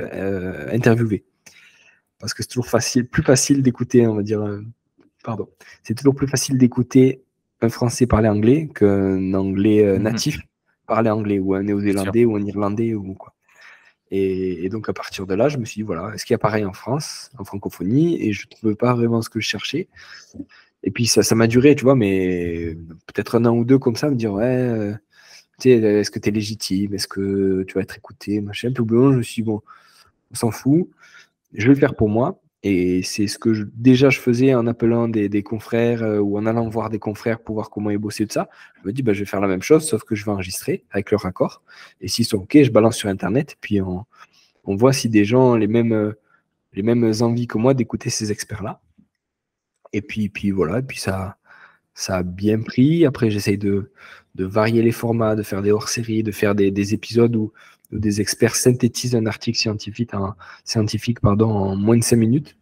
interviewait. Parce que c'est toujours plus facile d'écouter, on va dire. C'est toujours plus facile d'écouter un Français parler anglais qu'un Anglais natif parler anglais, ou un Néo-Zélandais ou un Irlandais ou quoi. Et donc à partir de là, je me suis dit, voilà, est-ce qu'il y a pareil en France, en francophonie? Et je ne trouvais pas vraiment ce que je cherchais. Et puis ça m'a duré, tu vois, mais peut-être un an ou deux comme ça, me dire, ouais, est-ce que tu es légitime? Est-ce que tu vas être écouté? Machin. Puis au bout d'un moment, je me suis dit, bon, on s'en fout, je vais le faire pour moi. Et c'est ce que déjà je faisais en appelant des confrères ou en allant voir des confrères pour voir comment ils bossaient de ça. Je me dis, je vais faire la même chose, sauf que je vais enregistrer avec leur accord. Et s'ils sont OK, je balance sur Internet. Puis on voit si des gens ont les mêmes envies que moi d'écouter ces experts-là. Et puis voilà, et puis ça a bien pris. Après, j'essaye de varier les formats, de faire des hors-séries, de faire des épisodes où des experts synthétisent un article scientifique en moins de 5 minutes.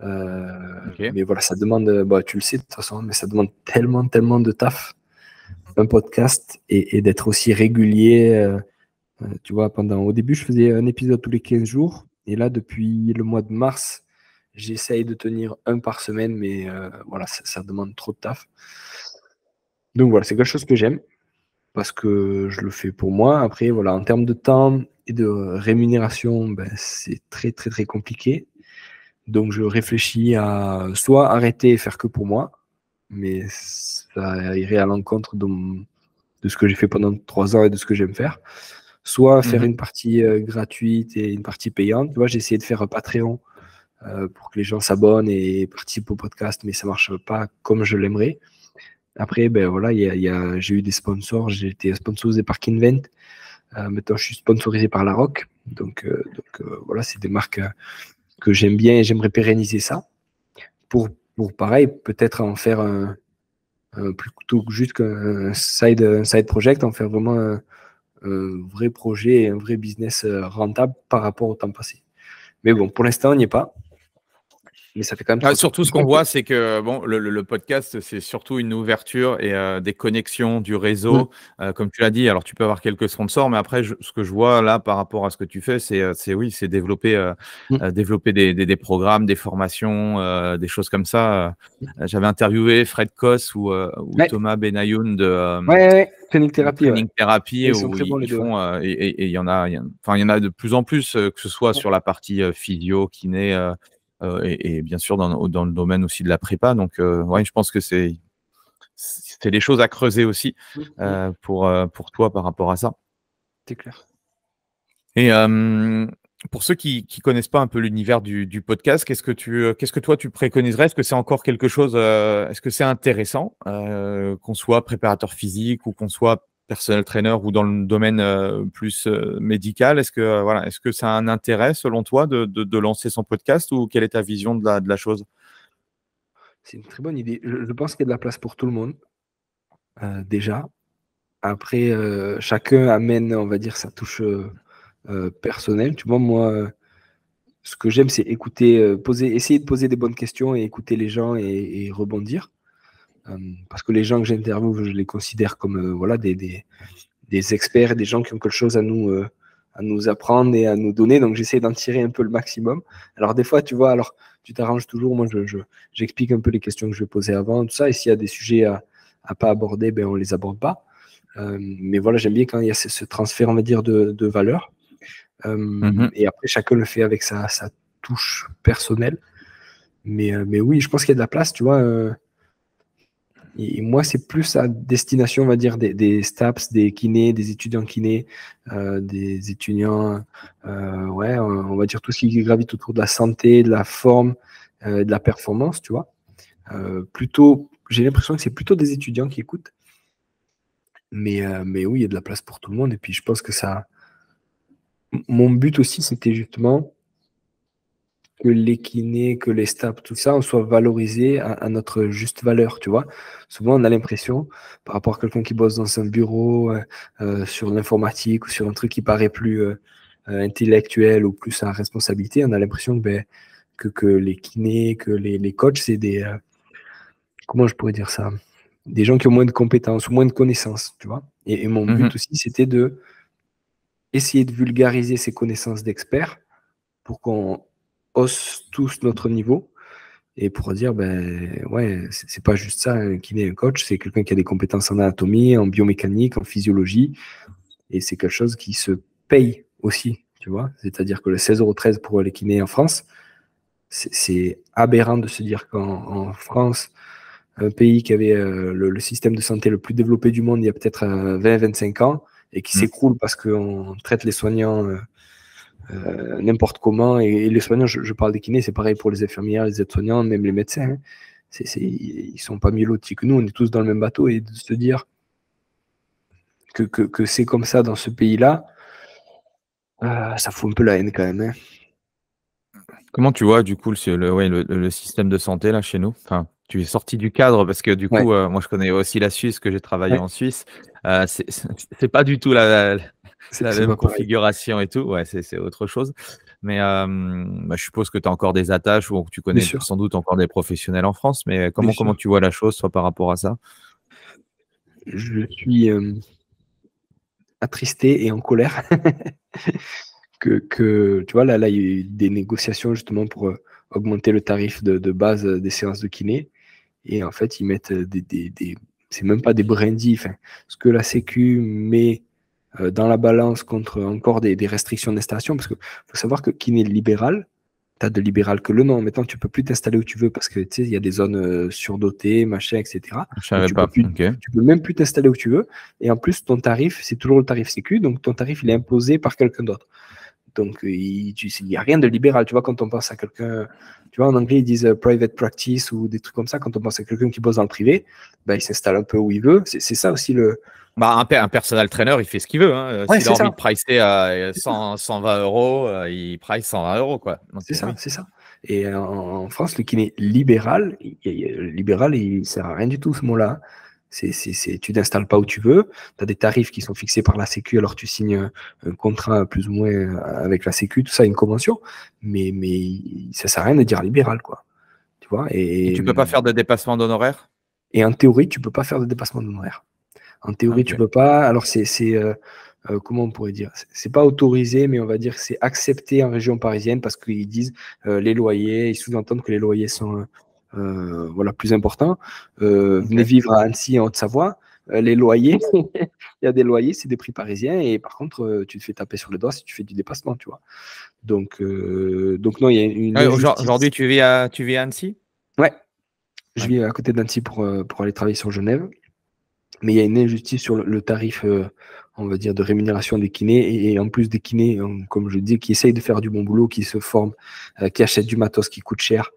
Mais voilà, ça demande, tu le sais de toute façon, mais ça demande tellement, tellement de taf, un podcast, et d'être aussi régulier. Tu vois, au début, je faisais un épisode tous les 15 jours. Et là, depuis le mois de mars, j'essaye de tenir un par semaine, mais voilà, ça demande trop de taf. Donc voilà, c'est quelque chose que j'aime, parce que je le fais pour moi. Après, voilà, en termes de temps et de rémunération, c'est très, très, très compliqué. Donc, je réfléchis à soit arrêter et faire que pour moi, mais ça irait à l'encontre de ce que j'ai fait pendant 3 ans et de ce que j'aime faire. soit faire une partie gratuite et une partie payante. Tu vois, j'ai essayé de faire un Patreon pour que les gens s'abonnent et participent au podcast, mais ça marche pas comme je l'aimerais. Après, ben voilà, j'ai eu des sponsors. J'ai été sponsorisé par Kinvent. Maintenant, je suis sponsorisé par La Rock. Donc voilà, c'est des marques que j'aime bien et j'aimerais pérenniser ça. Pour pareil, peut-être en faire plutôt que juste qu'un side project, en faire vraiment un vrai projet et un vrai business rentable par rapport au temps passé. Mais bon, pour l'instant, on n'y est pas. Mais ça fait quand même surtout, ce qu'on voit, c'est que bon, le podcast, c'est surtout une ouverture et des connexions du réseau. Comme tu l'as dit, alors tu peux avoir quelques sponsors, mais après, ce que je vois là par rapport à ce que tu fais, c'est développer, développer des programmes, des formations, des choses comme ça. J'avais interviewé Fred Koss ou Thomas Benayoun de Training Therapy, où ils font et il y en a, il y en a de plus en plus, que ce soit sur la partie physio, kiné. Et bien sûr dans le domaine aussi de la prépa. Donc, je pense que c'est des choses à creuser aussi pour toi par rapport à ça. C'est clair. Et pour ceux qui connaissent pas un peu l'univers du podcast, qu'est-ce que toi tu préconiserais? Est-ce que c'est encore quelque chose, est-ce que c'est intéressant qu'on soit préparateur physique ou qu'on soit personnel trainer ou dans le domaine plus médical? Est-ce que ça a un intérêt selon toi de lancer son podcast, ou quelle est ta vision de la chose? C'est une très bonne idée. Je pense qu'il y a de la place pour tout le monde, déjà. Après, chacun amène, on va dire, sa touche personnelle. Tu vois, moi, ce que j'aime, c'est écouter, essayer de poser des bonnes questions et écouter les gens et rebondir. Parce que les gens que j'interviewe, je les considère comme voilà, des experts, des gens qui ont quelque chose à nous apprendre et à nous donner. Donc, j'essaie d'en tirer un peu le maximum. Alors, des fois, tu vois, alors tu t'arranges toujours. Moi, j'explique un peu les questions que je vais poser avant, tout ça. Et s'il y a des sujets à pas aborder, ben, on les aborde pas. Mais voilà, j'aime bien quand il y a ce transfert, on va dire, de valeur. Et après, chacun le fait avec sa touche personnelle. Mais oui, je pense qu'il y a de la place, tu vois. Et moi, c'est plus à destination, on va dire, des STAPS, des kinés, des étudiants kinés, des étudiants, on va dire tout ce qui gravite autour de la santé, de la forme, de la performance, tu vois. Plutôt, j'ai l'impression que c'est plutôt des étudiants qui écoutent. Mais oui, il y a de la place pour tout le monde. Et puis, je pense que ça... Mon but aussi, c'était justement que les kinés, que les STAPS, tout ça, on soit valorisé à notre juste valeur, tu vois. Souvent, on a l'impression, par rapport à quelqu'un qui bosse dans un bureau, sur l'informatique ou sur un truc qui paraît plus intellectuel ou plus à responsabilité, on a l'impression que les kinés, que les coachs, c'est des... comment je pourrais dire ça? Des gens qui ont moins de compétences ou moins de connaissances, tu vois. Et mon but aussi, c'était de essayer de vulgariser ces connaissances d'experts pour qu'on hausse tous notre niveau et pour dire, ben ouais, c'est pas juste ça un kiné, un coach, c'est quelqu'un qui a des compétences en anatomie, en biomécanique, en physiologie, et c'est quelque chose qui se paye aussi, tu vois. C'est-à-dire que le 16,13 € pour les kinés en France, c'est aberrant de se dire qu'en France, un pays qui avait le système de santé le plus développé du monde il y a peut-être 20-25 ans, et qui s'écroule parce qu'on traite les soignants n'importe comment. Et les soignants, je parle des kinés, c'est pareil pour les infirmières, les aides-soignants, même les médecins. Ils sont pas mieux lotis que nous, on est tous dans le même bateau. Et de se dire que c'est comme ça dans ce pays-là, ça fout un peu la haine quand même. Comment tu vois du coup le système de santé là chez nous? Enfin, tu es sorti du cadre parce que du coup, moi je connais aussi la Suisse, que j'ai travaillé en Suisse. C'est pas du tout la même configuration et tout. Ouais, c'est autre chose. Mais je suppose que tu as encore des attaches ou que tu connais sans doute encore des professionnels en France. Mais comment tu vois la chose, toi, par rapport à ça? Je suis attristé et en colère que tu vois, là, il y a eu des négociations justement pour augmenter le tarif de base des séances de kiné. Et en fait, ils mettent c'est même pas des brindilles. Enfin, ce que la Sécu met dans la balance contre encore des restrictions d'installation, parce qu'il faut savoir que kiné libéral, t'as de libéral que le nom. Maintenant, tu peux plus t'installer où tu veux parce que tu sais, il y a des zones surdotées, machin, etc. Je savais tu pas. Peux plus, Ok. tu peux même plus t'installer où tu veux. Et en plus, ton tarif, c'est toujours le tarif sécu, donc ton tarif, il est imposé par quelqu'un d'autre. Donc, il n'y a rien de libéral. Tu vois, quand on pense à quelqu'un, tu vois, en anglais, ils disent private practice ou des trucs comme ça. Quand on pense à quelqu'un qui bosse dans le privé, ben, il s'installe un peu où il veut. C'est ça aussi le. Bah, un personal trainer, il fait ce qu'il veut. Hein. Ouais, S'il a c'est envie ça. de pricer à 120 euros, il price 120 euros. Quoi. Donc, C'est ça, oui. c'est ça. Et en France, le kiné libéral, libéral, il sert à rien du tout ce mot-là. Tu t'installes pas où tu veux. Tu as des tarifs qui sont fixés par la Sécu, alors tu signes un contrat plus ou moins avec la Sécu, tout ça, une convention. Mais ça sert à rien de dire libéral, quoi. Tu vois, Et tu peux pas faire de dépassement d'honoraires? et en théorie, tu peux pas faire de dépassement d'honoraires. En théorie, tu Ok. peux pas. Alors, comment on pourrait dire? C'est pas autorisé, mais on va dire que c'est accepté en région parisienne parce qu'ils disent les loyers, ils sous-entendent que les loyers sont voilà, plus importants. Venez vivre à Annecy, en Haute-Savoie. Les loyers, il y a des loyers, c'est des prix parisiens, et par contre, tu te fais taper sur le doigt si tu fais du dépassement, tu vois. Donc non, il y a une injustice. Aujourd'hui, tu vis à Annecy? Ouais, je Ouais. vis à côté d'Annecy pour aller travailler sur Genève. Mais il y a une injustice sur le tarif, on va dire, de rémunération des kinés. Et en plus des kinés, comme je dis, qui essayent de faire du bon boulot, qui se forment, qui achètent du matos qui coûte cher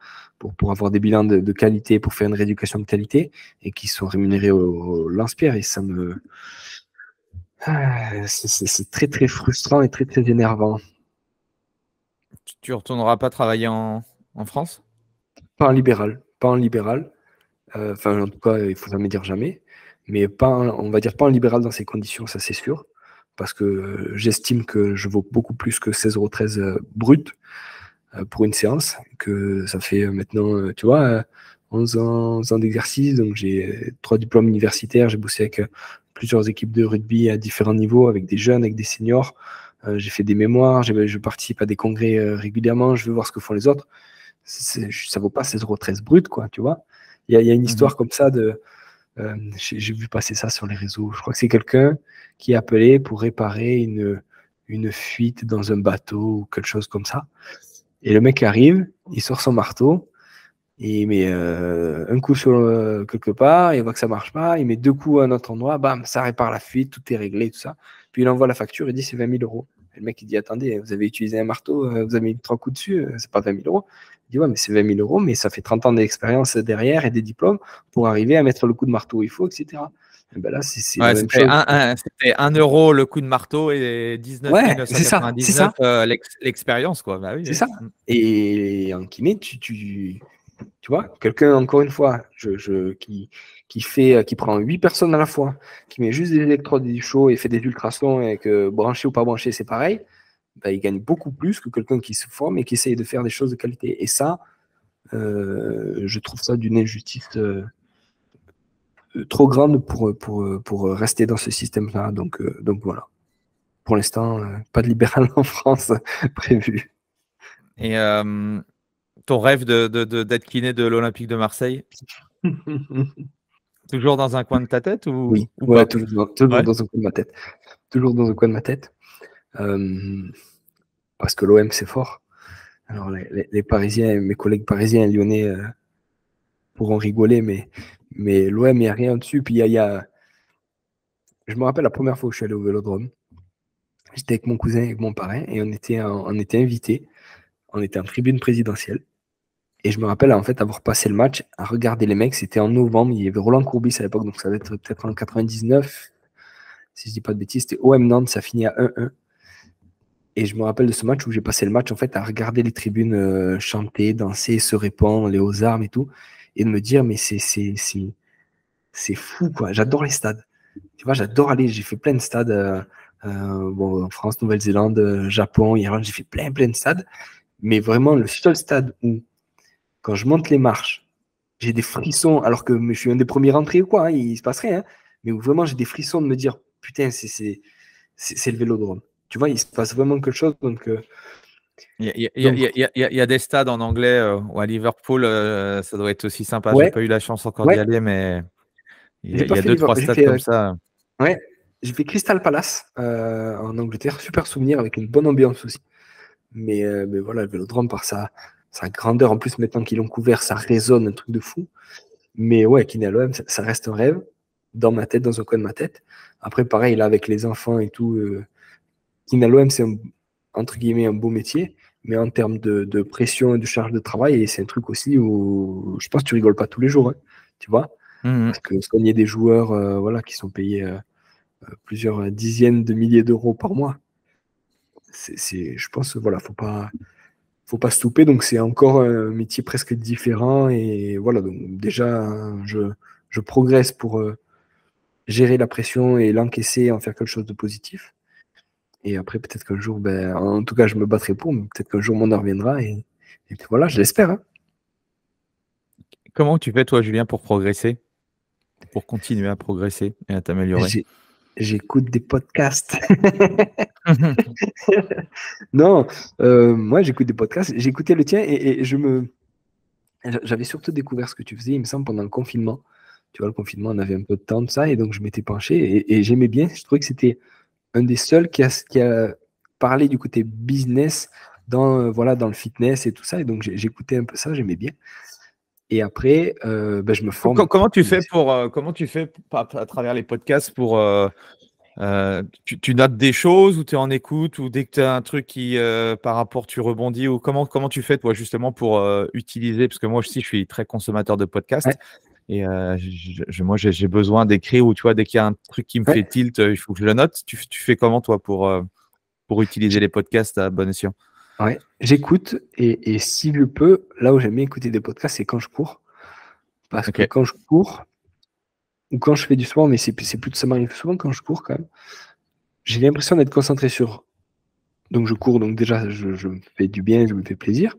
pour avoir des bilans de qualité, pour faire une rééducation de qualité, et qui sont rémunérés au lance-pierre. Et ça me. C'est très, très frustrant et très, très énervant. Tu retourneras pas travailler en France? Pas en libéral. Pas en libéral. Enfin, en tout cas, il faut jamais dire jamais. Mais pas, on va dire pas en libéral dans ces conditions, ça c'est sûr. Parce que j'estime que je vaux beaucoup plus que 16,13 € brut pour une séance. Que ça fait maintenant, tu vois, 11 ans d'exercice. Donc j'ai 3 diplômes universitaires. J'ai bossé avec plusieurs équipes de rugby à différents niveaux, avec des jeunes, avec des seniors. J'ai fait des mémoires, je participe à des congrès régulièrement. Je veux voir ce que font les autres. Ça vaut pas 16,13 € brut, quoi, tu vois. Il y a une histoire comme ça de. J'ai vu passer ça sur les réseaux. Je crois que c'est quelqu'un qui est appelé pour réparer une fuite dans un bateau ou quelque chose comme ça. Et le mec arrive, il sort son marteau, et il met un coup sur quelque part, il voit que ça marche pas, il met 2 coups à un autre endroit, bam, ça répare la fuite, tout est réglé, tout ça. Puis il envoie la facture, il dit c'est 20 000 €. Et le mec il dit attendez, vous avez utilisé un marteau, vous avez mis 3 coups dessus, c'est pas 20 000 €. Il dit ouais, mais c'est 20 000 €, mais ça fait 30 ans d'expérience derrière et des diplômes pour arriver à mettre le coup de marteau où il faut, etc. Et ben là, c'est la même chose. C'était 1 € le coup de marteau et 19 Ouais, 999 l'expérience, quoi. Bah oui, c'est ça. Et en kiné, tu vois, quelqu'un, encore une fois, qui prend 8 personnes à la fois, qui met juste des électrodes et du chaud et fait des ultrasons et que branché ou pas branché, c'est pareil, bah, il gagne beaucoup plus que quelqu'un qui se forme et qui essaye de faire des choses de qualité. Et ça, je trouve ça d'une injustice trop grande pour rester dans ce système-là. Donc voilà. Pour l'instant, pas de libéral en France prévu. Et ton rêve d'être kiné de l'Olympique de Marseille, toujours dans un coin de ta tête Oui, ou ouais, pas? toujours Ouais. dans un coin de ma tête. Toujours dans un coin de ma tête. Parce que l'OM, c'est fort. Alors, les Parisiens, mes collègues parisiens et lyonnais pourront rigoler, mais l'OM, il n'y a rien dessus. Puis, je me rappelle la première fois où je suis allé au Vélodrome. J'étais avec mon cousin et avec mon parrain et on était invités. On était en tribune présidentielle. Et je me rappelle, en fait, avoir passé le match, à regarder les mecs. C'était en novembre. Il y avait Roland Courbis à l'époque, donc ça va être peut-être en 99. Si je dis pas de bêtises, c'était OM Nantes, ça finit à 1-1. Et je me rappelle de ce match où j'ai passé le match en fait à regarder les tribunes chanter, danser, se répandre, les aux armes et tout, et de me dire mais c'est fou quoi. J'adore les stades. Tu vois, j'adore aller. J'ai fait plein de stades. Bon, en France, Nouvelle-Zélande, Japon, Irlande, j'ai fait plein de stades. Mais vraiment le seul stade où quand je monte les marches, j'ai des frissons alors que je suis un des premiers rentrés ou quoi, hein, il se passe rien. Hein, mais où vraiment j'ai des frissons de me dire putain c'est le Vélodrome. Tu vois, il se passe vraiment quelque chose. Donc, Il y a des stades en anglais ou à Liverpool, ça doit être aussi sympa. J'ai ouais, pas eu la chance encore d'y ouais. aller, mais il J'ai pas y a fait 2-3 J'ai stades fait, comme ça. ouais, j'ai fait Crystal Palace en Angleterre. Super souvenir avec une bonne ambiance aussi. Mais voilà, le Vélodrome, par sa grandeur, en plus, maintenant qu'ils l'ont couvert, ça résonne, un truc de fou. Mais ouais, kiné à l'OM, ça reste un rêve dans ma tête, dans un coin de ma tête. Après, pareil, là, avec les enfants et tout, kiné à l'OM, c'est entre guillemets un beau métier, mais en termes de pression et de charge de travail, et c'est un truc aussi où je pense que tu rigoles pas tous les jours, hein, tu vois, parce que soigner des joueurs voilà, qui sont payés plusieurs dizaines de milliers d'euros par mois, je pense, voilà, faut pas se louper, donc c'est encore un métier presque différent, et voilà, donc déjà, je progresse pour gérer la pression et l'encaisser et en faire quelque chose de positif. Et après, peut-être qu'un jour, en tout cas, je me battrai pour, mais peut-être qu'un jour mon heure viendra, et puis voilà, je l'espère, hein. Comment tu fais, toi, Julien, pour progresser, pour continuer à progresser et à t'améliorer? J'écoute des podcasts. Non, moi, j'écoute des podcasts. J'écoutais le tien et j'avais surtout découvert ce que tu faisais, il me semble, pendant le confinement. Tu vois, le confinement, on avait un peu de temps de ça, et donc je m'étais penché et j'aimais bien. Je trouvais que c'était un des seuls qui a parlé du côté business voilà, dans le fitness et tout ça. Et donc j'écoutais un peu ça, j'aimais bien. Et après, je me forme. Comment tu fais à travers les podcasts pour tu notes des choses, ou tu es en écoute, ou dès que tu as un truc qui par rapport tu rebondis, ou comment tu fais, toi, justement, pour utiliser, parce que moi aussi je suis très consommateur de podcasts. Ouais. Et moi j'ai besoin d'écrire, ou tu vois, dès qu'il y a un truc qui me fait tilt, il faut que je le note. Tu fais comment, toi, pour utiliser les podcasts à bon escient? Ouais, j'écoute, et si je peux, là où j'aime bien écouter des podcasts, c'est quand je cours. Parce que quand je cours, ou quand je fais du sport, mais c'est plus de ça m'arrive souvent quand je cours quand même, j'ai l'impression d'être concentré sur. Donc je cours, donc déjà je me fais du bien, je me fais plaisir.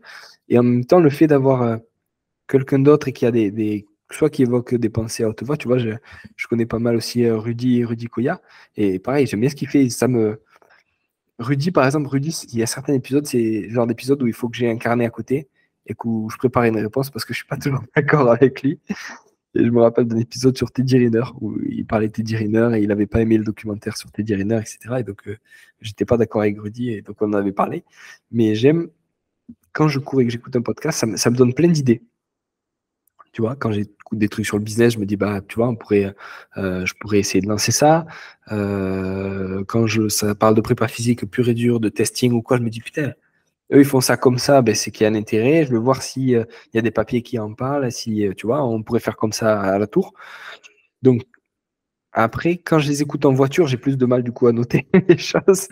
Et en même temps, le fait d'avoir quelqu'un d'autre et qui a soit qui évoque des pensées à haute voix, tu vois, je connais pas mal aussi Rudy Koya. Et pareil, j'aime bien ce qu'il fait. Rudy, par exemple, il y a certains épisodes, c'est le genre d'épisode où il faut que j'ai un carnet à côté et où je prépare une réponse parce que je suis pas toujours d'accord avec lui. Et je me rappelle d'un épisode sur Teddy Riner où il parlait de Teddy Riner et il n'avait pas aimé le documentaire sur Teddy Riner, etc. Et donc, j'étais pas d'accord avec Rudy, et donc on en avait parlé. Mais j'aime, quand je cours et que j'écoute un podcast, ça me donne plein d'idées. Tu vois, quand j'écoute des trucs sur le business, je me dis, tu vois, je pourrais essayer de lancer ça. Quand ça parle de prépa physique pure et dure, de testing ou quoi, je me dis, putain, eux, ils font ça comme ça, c'est qu'il y a un intérêt. Je veux voir s'il y a des papiers qui en parlent, si, tu vois, on pourrait faire comme ça à la tour. Donc, après, quand je les écoute en voiture, j'ai plus de mal, du coup, à noter les choses.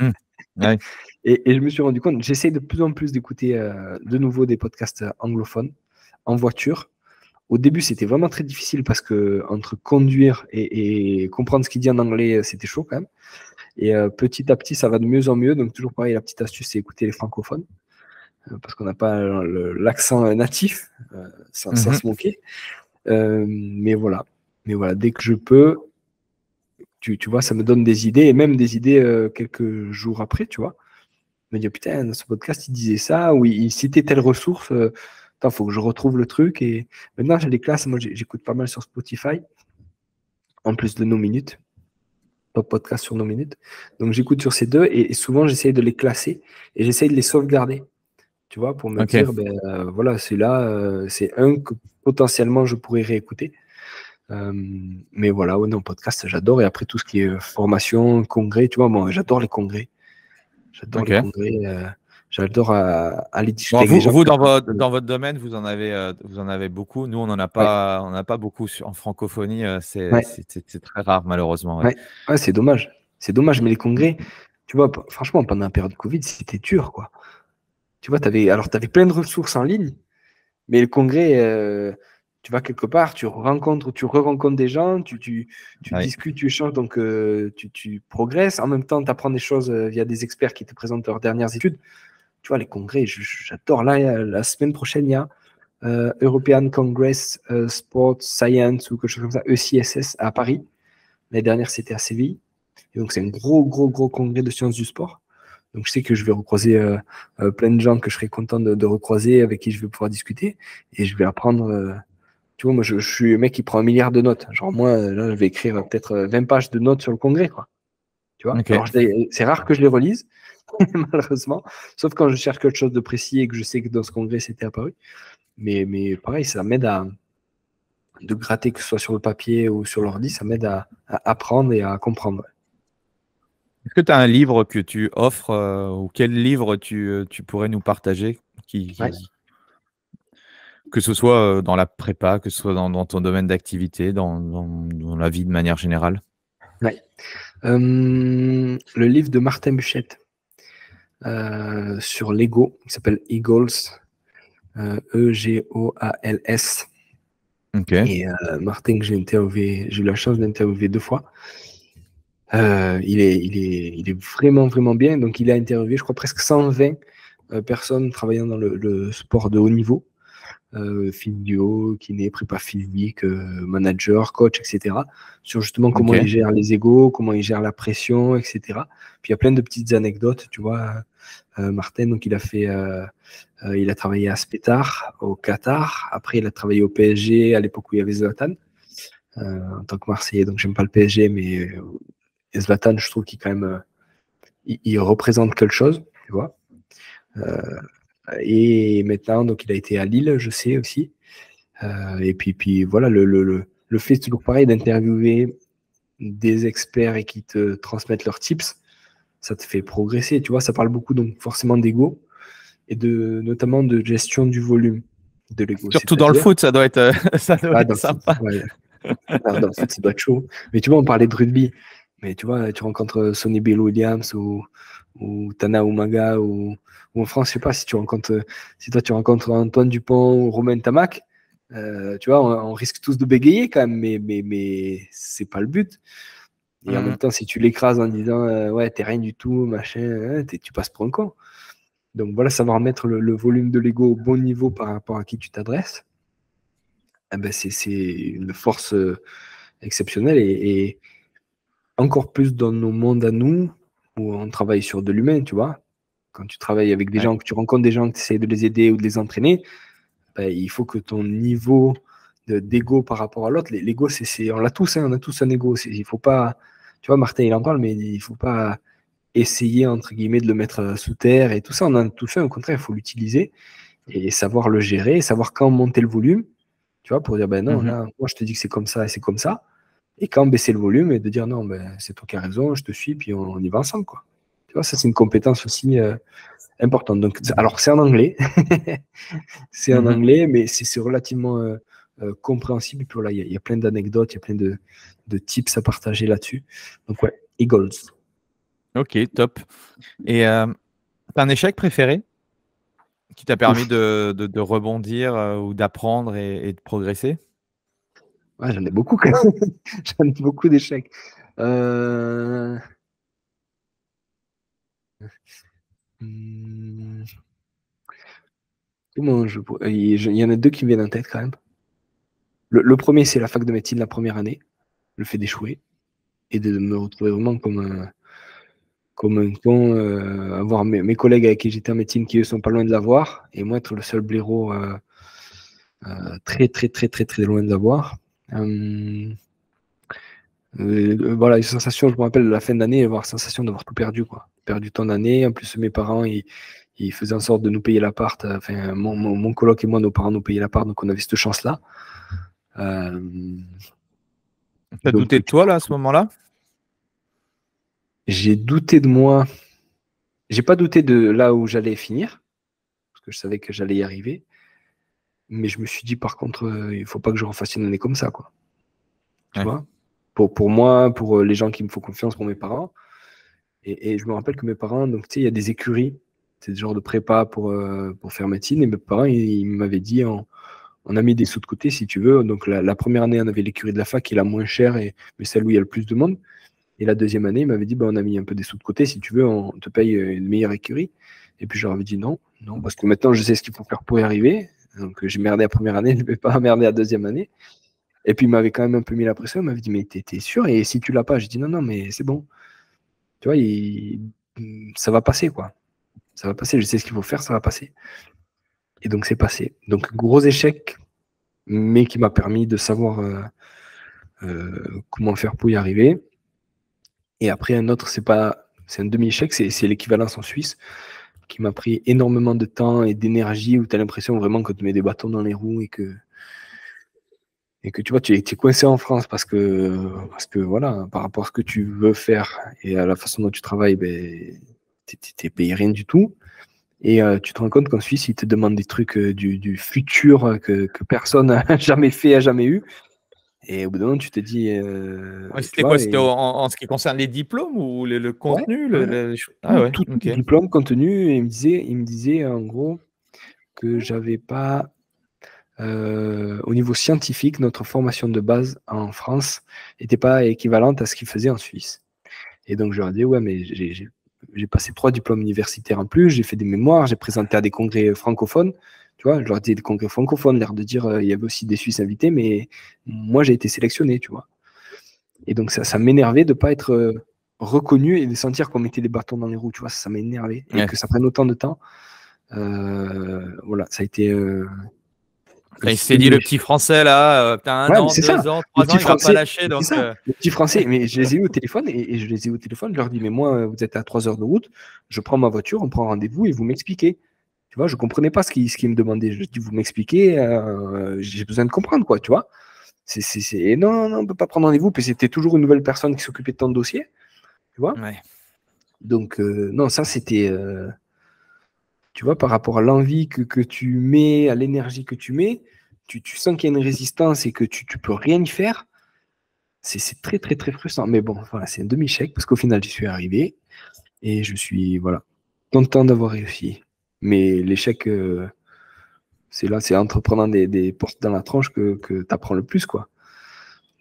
Ouais. Et je me suis rendu compte, j'essaie de plus en plus d'écouter de nouveau des podcasts anglophones en voiture. Au début, c'était vraiment très difficile parce que entre conduire et comprendre ce qu'il dit en anglais, c'était chaud quand même. Et petit à petit, ça va de mieux en mieux. Donc, toujours pareil, la petite astuce, c'est écouter les francophones parce qu'on n'a pas l'accent natif, sans se moquer. Mais voilà, dès que je peux, tu vois, ça me donne des idées, et même des idées quelques jours après, tu vois. Je me dis, putain, dans ce podcast, il disait ça, ou il citait telle ressource. Il faut que je retrouve le truc. Et maintenant, j'ai des classes. Moi, j'écoute pas mal sur Spotify, en plus de nos minutes. Top podcast sur nos minutes. Donc, j'écoute sur ces deux, et souvent, j'essaye de les classer et j'essaye de les sauvegarder. Tu vois, pour me dire, voilà, celui-là, c'est un que potentiellement je pourrais réécouter. Mais voilà, non, podcast, j'adore. Et après, tout ce qui est formation, congrès, tu vois, moi, j'adore les congrès. J'adore les congrès. J'adore aller discuter avec les gens. Vous, dans votre domaine, vous en avez beaucoup. Nous, on n'en a pas beaucoup en francophonie. C'est très rare, malheureusement. Ouais, c'est dommage. C'est dommage, mais les congrès, tu vois, franchement, pendant la période de Covid, c'était dur, quoi. Tu vois, t'avais plein de ressources en ligne, mais le congrès, tu vas quelque part, tu re-rencontres des gens, tu discutes, tu échanges, donc tu progresses. En même temps, tu apprends des choses via des experts qui te présentent leurs dernières études. Tu vois, les congrès, j'adore. Là, la semaine prochaine, il y a European Congress Sport Science ou quelque chose comme ça, ECSS à Paris. L'année dernière, c'était à Séville. Et donc, c'est un gros congrès de sciences du sport. Donc, je sais que je vais recroiser plein de gens que je serais content de recroiser, avec qui je vais pouvoir discuter. Et je vais apprendre. Tu vois, moi, je suis un mec qui prend 1 milliard de notes. Genre, moi, là, je vais écrire peut-être 20 pages de notes sur le congrès, quoi. Tu vois. Alors, c'est rare que je les relise, malheureusement. Sauf quand je cherche quelque chose de précis et que je sais que dans ce congrès, c'était apparu. Mais pareil, ça m'aide de gratter, que ce soit sur le papier ou sur l'ordi, ça m'aide à apprendre et à comprendre. Est-ce que tu as un livre que tu offres ou quel livre tu pourrais nous partager Ouais. que ce soit dans la prépa, que ce soit dans ton domaine d'activité, dans la vie de manière générale? Ouais. Le livre de Martin Buchette sur l'ego, il s'appelle Eagles, Egoals. Ok. Et Martin, que j'ai eu la chance d'interviewer 2 fois. Il est vraiment, vraiment bien. Donc, il a interviewé, je crois, presque 120 personnes travaillant dans le sport de haut niveau. Physio, kiné, prépa physique, manager, coach, etc. Sur justement comment ils gèrent les égos, comment ils gèrent la pression, etc. Puis il y a plein de petites anecdotes, tu vois. Martin, donc il a travaillé à Spétard, au Qatar. Après, il a travaillé au PSG à l'époque où il y avait Zlatan, en tant que Marseillais. Donc, j'aime pas le PSG, mais Zlatan, je trouve qu'il quand même, il représente quelque chose, tu vois. Et maintenant, donc, il a été à Lille, je sais aussi. Et puis voilà, le fait, c'est toujours pareil, d'interviewer des experts et qui te transmettent leurs tips, ça te fait progresser, tu vois. Ça parle beaucoup, donc, forcément d'ego et notamment de gestion du volume de l'ego. Surtout dans le foot, ça doit être, sympa. Dans le foot, ça doit être chaud. Mais tu vois, on parlait de rugby. Mais tu vois, tu rencontres Sonny Bill Williams ou Tana Umaga ou en France, je sais pas, si toi tu rencontres Antoine Dupont ou Romain Tamac, tu vois, on risque tous de bégayer quand même, mais c'est pas le but. Et en même temps, si tu l'écrases en disant ouais, t'es rien du tout, machin, tu passes pour un con. Donc voilà, savoir mettre le volume de l'ego au bon niveau par rapport à qui tu t'adresses, c'est une force exceptionnelle et encore plus dans nos mondes à nous où on travaille sur de l'humain, tu vois. Quand tu travailles avec des gens, que tu rencontres des gens, que tu essaies de les aider ou de les entraîner, il faut que ton niveau d'ego par rapport à l'autre, l'ego, on l'a tous, on a tous un ego. Il faut pas, tu vois, Martin, il en parle, mais il faut pas essayer, entre guillemets, de le mettre sous terre et tout ça. On en a tous un, au contraire, il faut l'utiliser et savoir le gérer, savoir quand monter le volume, tu vois, pour dire, non, là, moi, je te dis que c'est comme ça et c'est comme ça. Et quand baisser le volume et de dire, non, c'est toi qui as raison, je te suis, puis on y va ensemble, quoi. Tu vois, ça, c'est une compétence aussi importante. Donc, alors, c'est en anglais. C'est en anglais, mais c'est relativement compréhensible. Puis voilà, il y a plein d'anecdotes, il y a plein de tips à partager là-dessus. Donc, ouais, Eagles. Ok, top. Et t'as un échec préféré qui t'a permis de rebondir ou d'apprendre et de progresser? Ouais, j'en ai beaucoup quand même. J'en ai beaucoup d'échecs. Il y en a 2 qui me viennent en tête quand même. Le premier, c'est la fac de médecine, la première année, le fait d'échouer et de me retrouver vraiment comme un con, avoir mes collègues avec qui j'étais en médecine qui eux sont pas loin de l'avoir et moi être le seul blaireau très très très très très loin de l'avoir. Voilà, une sensation, je me rappelle de la fin d'année, avoir la sensation d'avoir tout perdu, quoi. Perdu ton année. En plus, mes parents, ils faisaient en sorte de nous payer l'appart. Enfin, mon coloc et moi, nos parents nous payaient l'appart, donc on avait cette chance-là. T'as douté de toi, là, à ce moment-là? J'ai douté de moi. J'ai pas douté de là où j'allais finir, parce que je savais que j'allais y arriver. Mais je me suis dit, par contre, il faut pas que je refasse une année comme ça, quoi. Tu vois? Pour moi, pour les gens qui me font confiance, pour mes parents. Et je me rappelle que mes parents, donc tu sais, il y a des écuries, c'est des genres de prépa pour faire médecine. Et mes parents, ils m'avaient dit, on a mis des sous de côté si tu veux. Donc la première année, on avait l'écurie de la fac qui est la moins chère, mais celle où il y a le plus de monde. Et la deuxième année, ils m'avaient dit, on a mis un peu des sous de côté si tu veux, on te paye une meilleure écurie. Et puis je leur avais dit non, parce que maintenant je sais ce qu'il faut faire pour y arriver. Donc j'ai merdé la première année, je ne vais pas merder la deuxième année. Et puis il m'avait quand même un peu mis la pression, il m'avait dit, mais t'es sûr? Et si tu l'as pas, j'ai dit non, mais c'est bon. Tu vois, ça va passer, quoi. Ça va passer, je sais ce qu'il faut faire, ça va passer. Et donc, c'est passé. Donc, gros échec, mais qui m'a permis de savoir comment faire pour y arriver. Et après, un autre, c'est pas C'est un demi-échec, c'est l'équivalence en Suisse, qui m'a pris énormément de temps et d'énergie, où tu as l'impression vraiment que tu mets des bâtons dans les roues et que tu vois, tu es coincé en France parce que voilà, par rapport à ce que tu veux faire et à la façon dont tu travailles, ben, tu n'es payé rien du tout. Et tu te rends compte qu'en Suisse, ils te demandent des trucs du futur que personne n'a jamais fait, n'a jamais eu. Et au bout d'un moment, tu te dis. C'était quoi? C'était en ce qui concerne les diplômes ou le contenu Ah ouais, tout ok. diplôme, contenu. Et il me disait en gros que j'avais pas. Au niveau scientifique, notre formation de base en France n'était pas équivalente à ce qu'ils faisaient en Suisse. Et donc, je leur ai dit, ouais, mais j'ai passé 3 diplômes universitaires en plus, j'ai fait des mémoires, j'ai présenté à des congrès francophones. Tu vois, je leur ai dit des congrès francophones, l'air de dire, il y avait aussi des Suisses invités, mais moi, j'ai été sélectionné, tu vois. Et donc, ça m'énervait de ne pas être reconnu et de sentir qu'on mettait des bâtons dans les roues, tu vois, ça m'énervait. Et que ça prenne autant de temps. Voilà, ça a été. Il s'est dit, le petit français, là, t'as 1 an, 2 ans, 3 ans, il va pas lâcher. Donc, le petit français, mais je les ai eu au téléphone et je les ai eu au téléphone, je leur dis, mais moi, vous êtes à 3 heures de route, je prends ma voiture, on prend rendez-vous et vous m'expliquez. Tu vois, je ne comprenais pas ce qu'ils me demandaient. Je dis, vous m'expliquez, j'ai besoin de comprendre, quoi, tu vois. Non, on ne peut pas prendre rendez-vous, puis c'était toujours une nouvelle personne qui s'occupait de ton dossier, tu vois. Ouais. Donc, non, ça, c'était, tu vois, par rapport à l'envie que tu mets, à l'énergie que tu mets, tu sens qu'il y a une résistance et que tu ne peux rien y faire. C'est très, très, très frustrant. Mais bon, voilà, c'est un demi-échec parce qu'au final, j'y suis arrivé et je suis content d'avoir réussi. Mais l'échec, c'est en te prenant des portes dans la tronche que tu apprends le plus, quoi.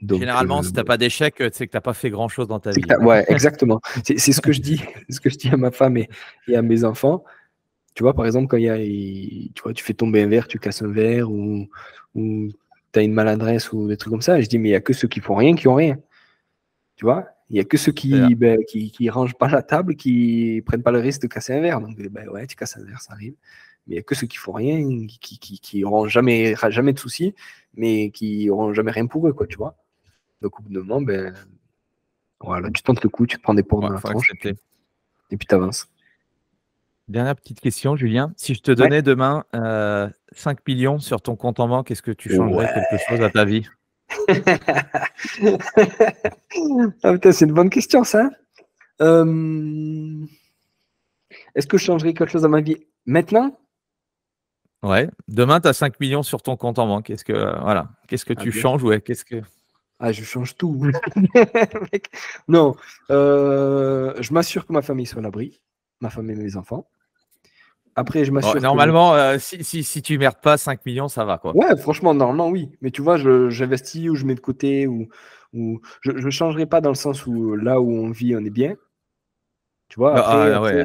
Donc, généralement, si tu n'as pas d'échec, c'est que tu n'as pas fait grand-chose dans ta vie. Ouais, exactement. C'est ce que je dis, ce que je dis à ma femme et à mes enfants. Tu vois, par exemple, quand tu fais tomber un verre, tu casses un verre ou tu as une maladresse ou des trucs comme ça, je dis, mais il n'y a que ceux qui font rien qui ont rien. Tu vois, il n'y a que ceux qui rangent pas la table, qui prennent pas le risque de casser un verre. Donc, ouais, tu casses un verre, ça arrive. Mais il n'y a que ceux qui font rien, qui n'auront jamais de soucis, mais qui n'auront jamais rien pour eux, quoi, tu vois. Donc, au bout d'un moment, voilà, tu tentes le coup, tu te prends des portes dans la tronche et puis tu avances. Dernière petite question, Julien. Si je te donnais demain 5 millions sur ton compte en banque, est-ce que tu changerais quelque chose à ta vie? Ah putain, c'est une bonne question, ça. Est-ce que je changerais quelque chose à ma vie maintenant? Ouais. Demain, tu as 5 millions sur ton compte en banque. Qu'est-ce que tu changes? Je change tout. Non. Je m'assure que ma famille soit à l'abri. Ma femme et mes enfants. Après, je m'assure. Normalement, si tu merdes pas 5 millions, ça va, quoi. Ouais, franchement, normalement, oui. Mais tu vois, j'investis ou je mets de côté ou je ne changerai pas dans le sens où là où on vit, on est bien. Tu vois, après,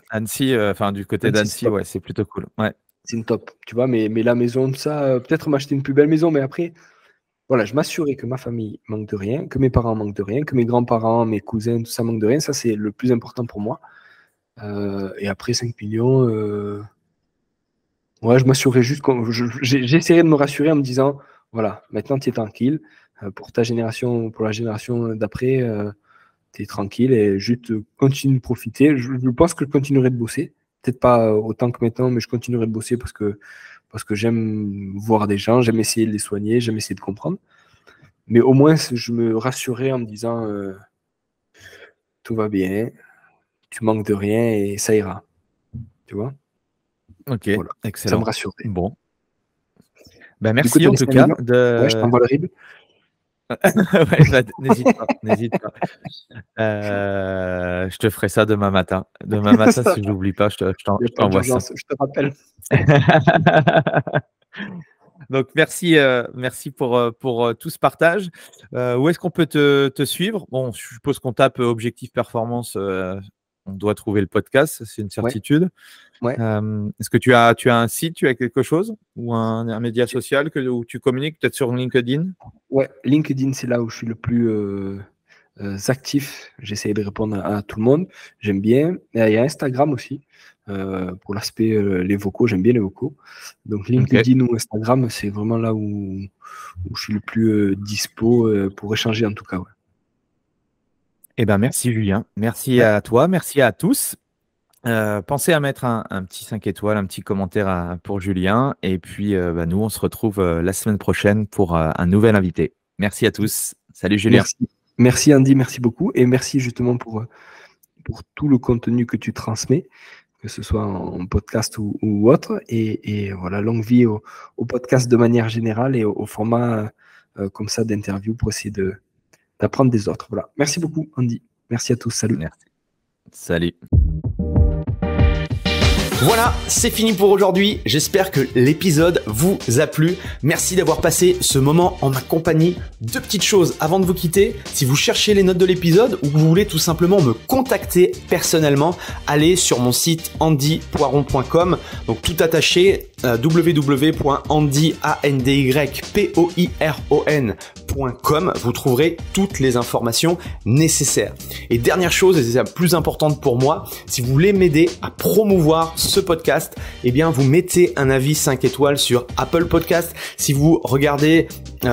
Annecy, du côté d'Annecy, ouais, c'est plutôt cool. Ouais. C'est une top. Tu vois, mais la maison, tout ça, peut-être m'acheter une plus belle maison, mais après, voilà, je m'assurais que ma famille manque de rien, que mes parents manquent de rien, que mes grands-parents, mes cousins, tout ça manque de rien. Ça, c'est le plus important pour moi. Et après 5 millions, ouais, je m'assurerais juste. J'essaierais de me rassurer en me disant, voilà, maintenant tu es tranquille. Pour ta génération, pour la génération d'après, tu es tranquille et juste continue de profiter. Je pense que je continuerai de bosser. Peut-être pas autant que maintenant, mais je continuerai de bosser parce que j'aime voir des gens, j'aime essayer de les soigner, j'aime essayer de comprendre. Mais au moins, je me rassurais en me disant tout va bien, tu manques de rien et ça ira. Tu vois? Ok, voilà. Excellent. Ça me rassurait. Bon. Merci en tout cas. Ouais, je t'envoie le RIB. N'hésite pas. Je te ferai ça demain matin. Demain matin, si je n'oublie pas, je t'envoie ça. Je te rappelle. Donc, merci pour tout ce partage. Où est-ce qu'on peut te suivre? Bon, je suppose qu'on tape Objectif Performance. On doit trouver le podcast, c'est une certitude. Ouais. Est-ce que tu as un site, tu as quelque chose ou un média social où tu communiques, peut-être sur LinkedIn? Ouais, LinkedIn, c'est là où je suis le plus actif. J'essaie de répondre à tout le monde. J'aime bien. Et il y a Instagram aussi. Pour l'aspect les vocaux, j'aime bien les vocaux. Donc LinkedIn ou Instagram, c'est vraiment là où je suis le plus dispo pour échanger en tout cas. Ouais. Eh ben, merci Julien. Merci à toi. Merci à tous. Pensez à mettre un petit 5 étoiles, un petit commentaire pour Julien. Et puis, nous, on se retrouve la semaine prochaine pour un nouvel invité. Merci à tous. Salut Julien. Merci Andy, merci beaucoup. Et merci justement pour tout le contenu que tu transmets, que ce soit en podcast ou autre. Et voilà, longue vie au podcast de manière générale et au format comme ça d'interview pour essayer d'apprendre des autres. Voilà. Merci beaucoup Andy. Merci à tous. Salut. Merci. Salut. Voilà, c'est fini pour aujourd'hui. J'espère que l'épisode vous a plu. Merci d'avoir passé ce moment en ma compagnie. Deux petites choses avant de vous quitter. Si vous cherchez les notes de l'épisode ou que vous voulez tout simplement me contacter personnellement, allez sur mon site andypoiron.com. Donc tout attaché, www.andypoiron.com. Vous trouverez toutes les informations nécessaires. Et dernière chose, et c'est la plus importante pour moi, si vous voulez m'aider à promouvoir ce podcast, eh bien vous mettez un avis 5 étoiles sur Apple Podcast. Si vous regardez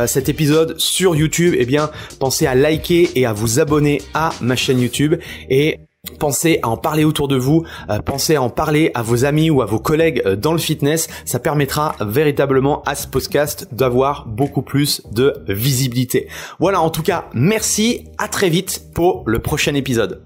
cet épisode sur YouTube, eh bien pensez à liker et à vous abonner à ma chaîne YouTube et pensez à en parler autour de vous, pensez à en parler à vos amis ou à vos collègues dans le fitness. Ça permettra véritablement à ce podcast d'avoir beaucoup plus de visibilité. Voilà, en tout cas, merci, à très vite pour le prochain épisode.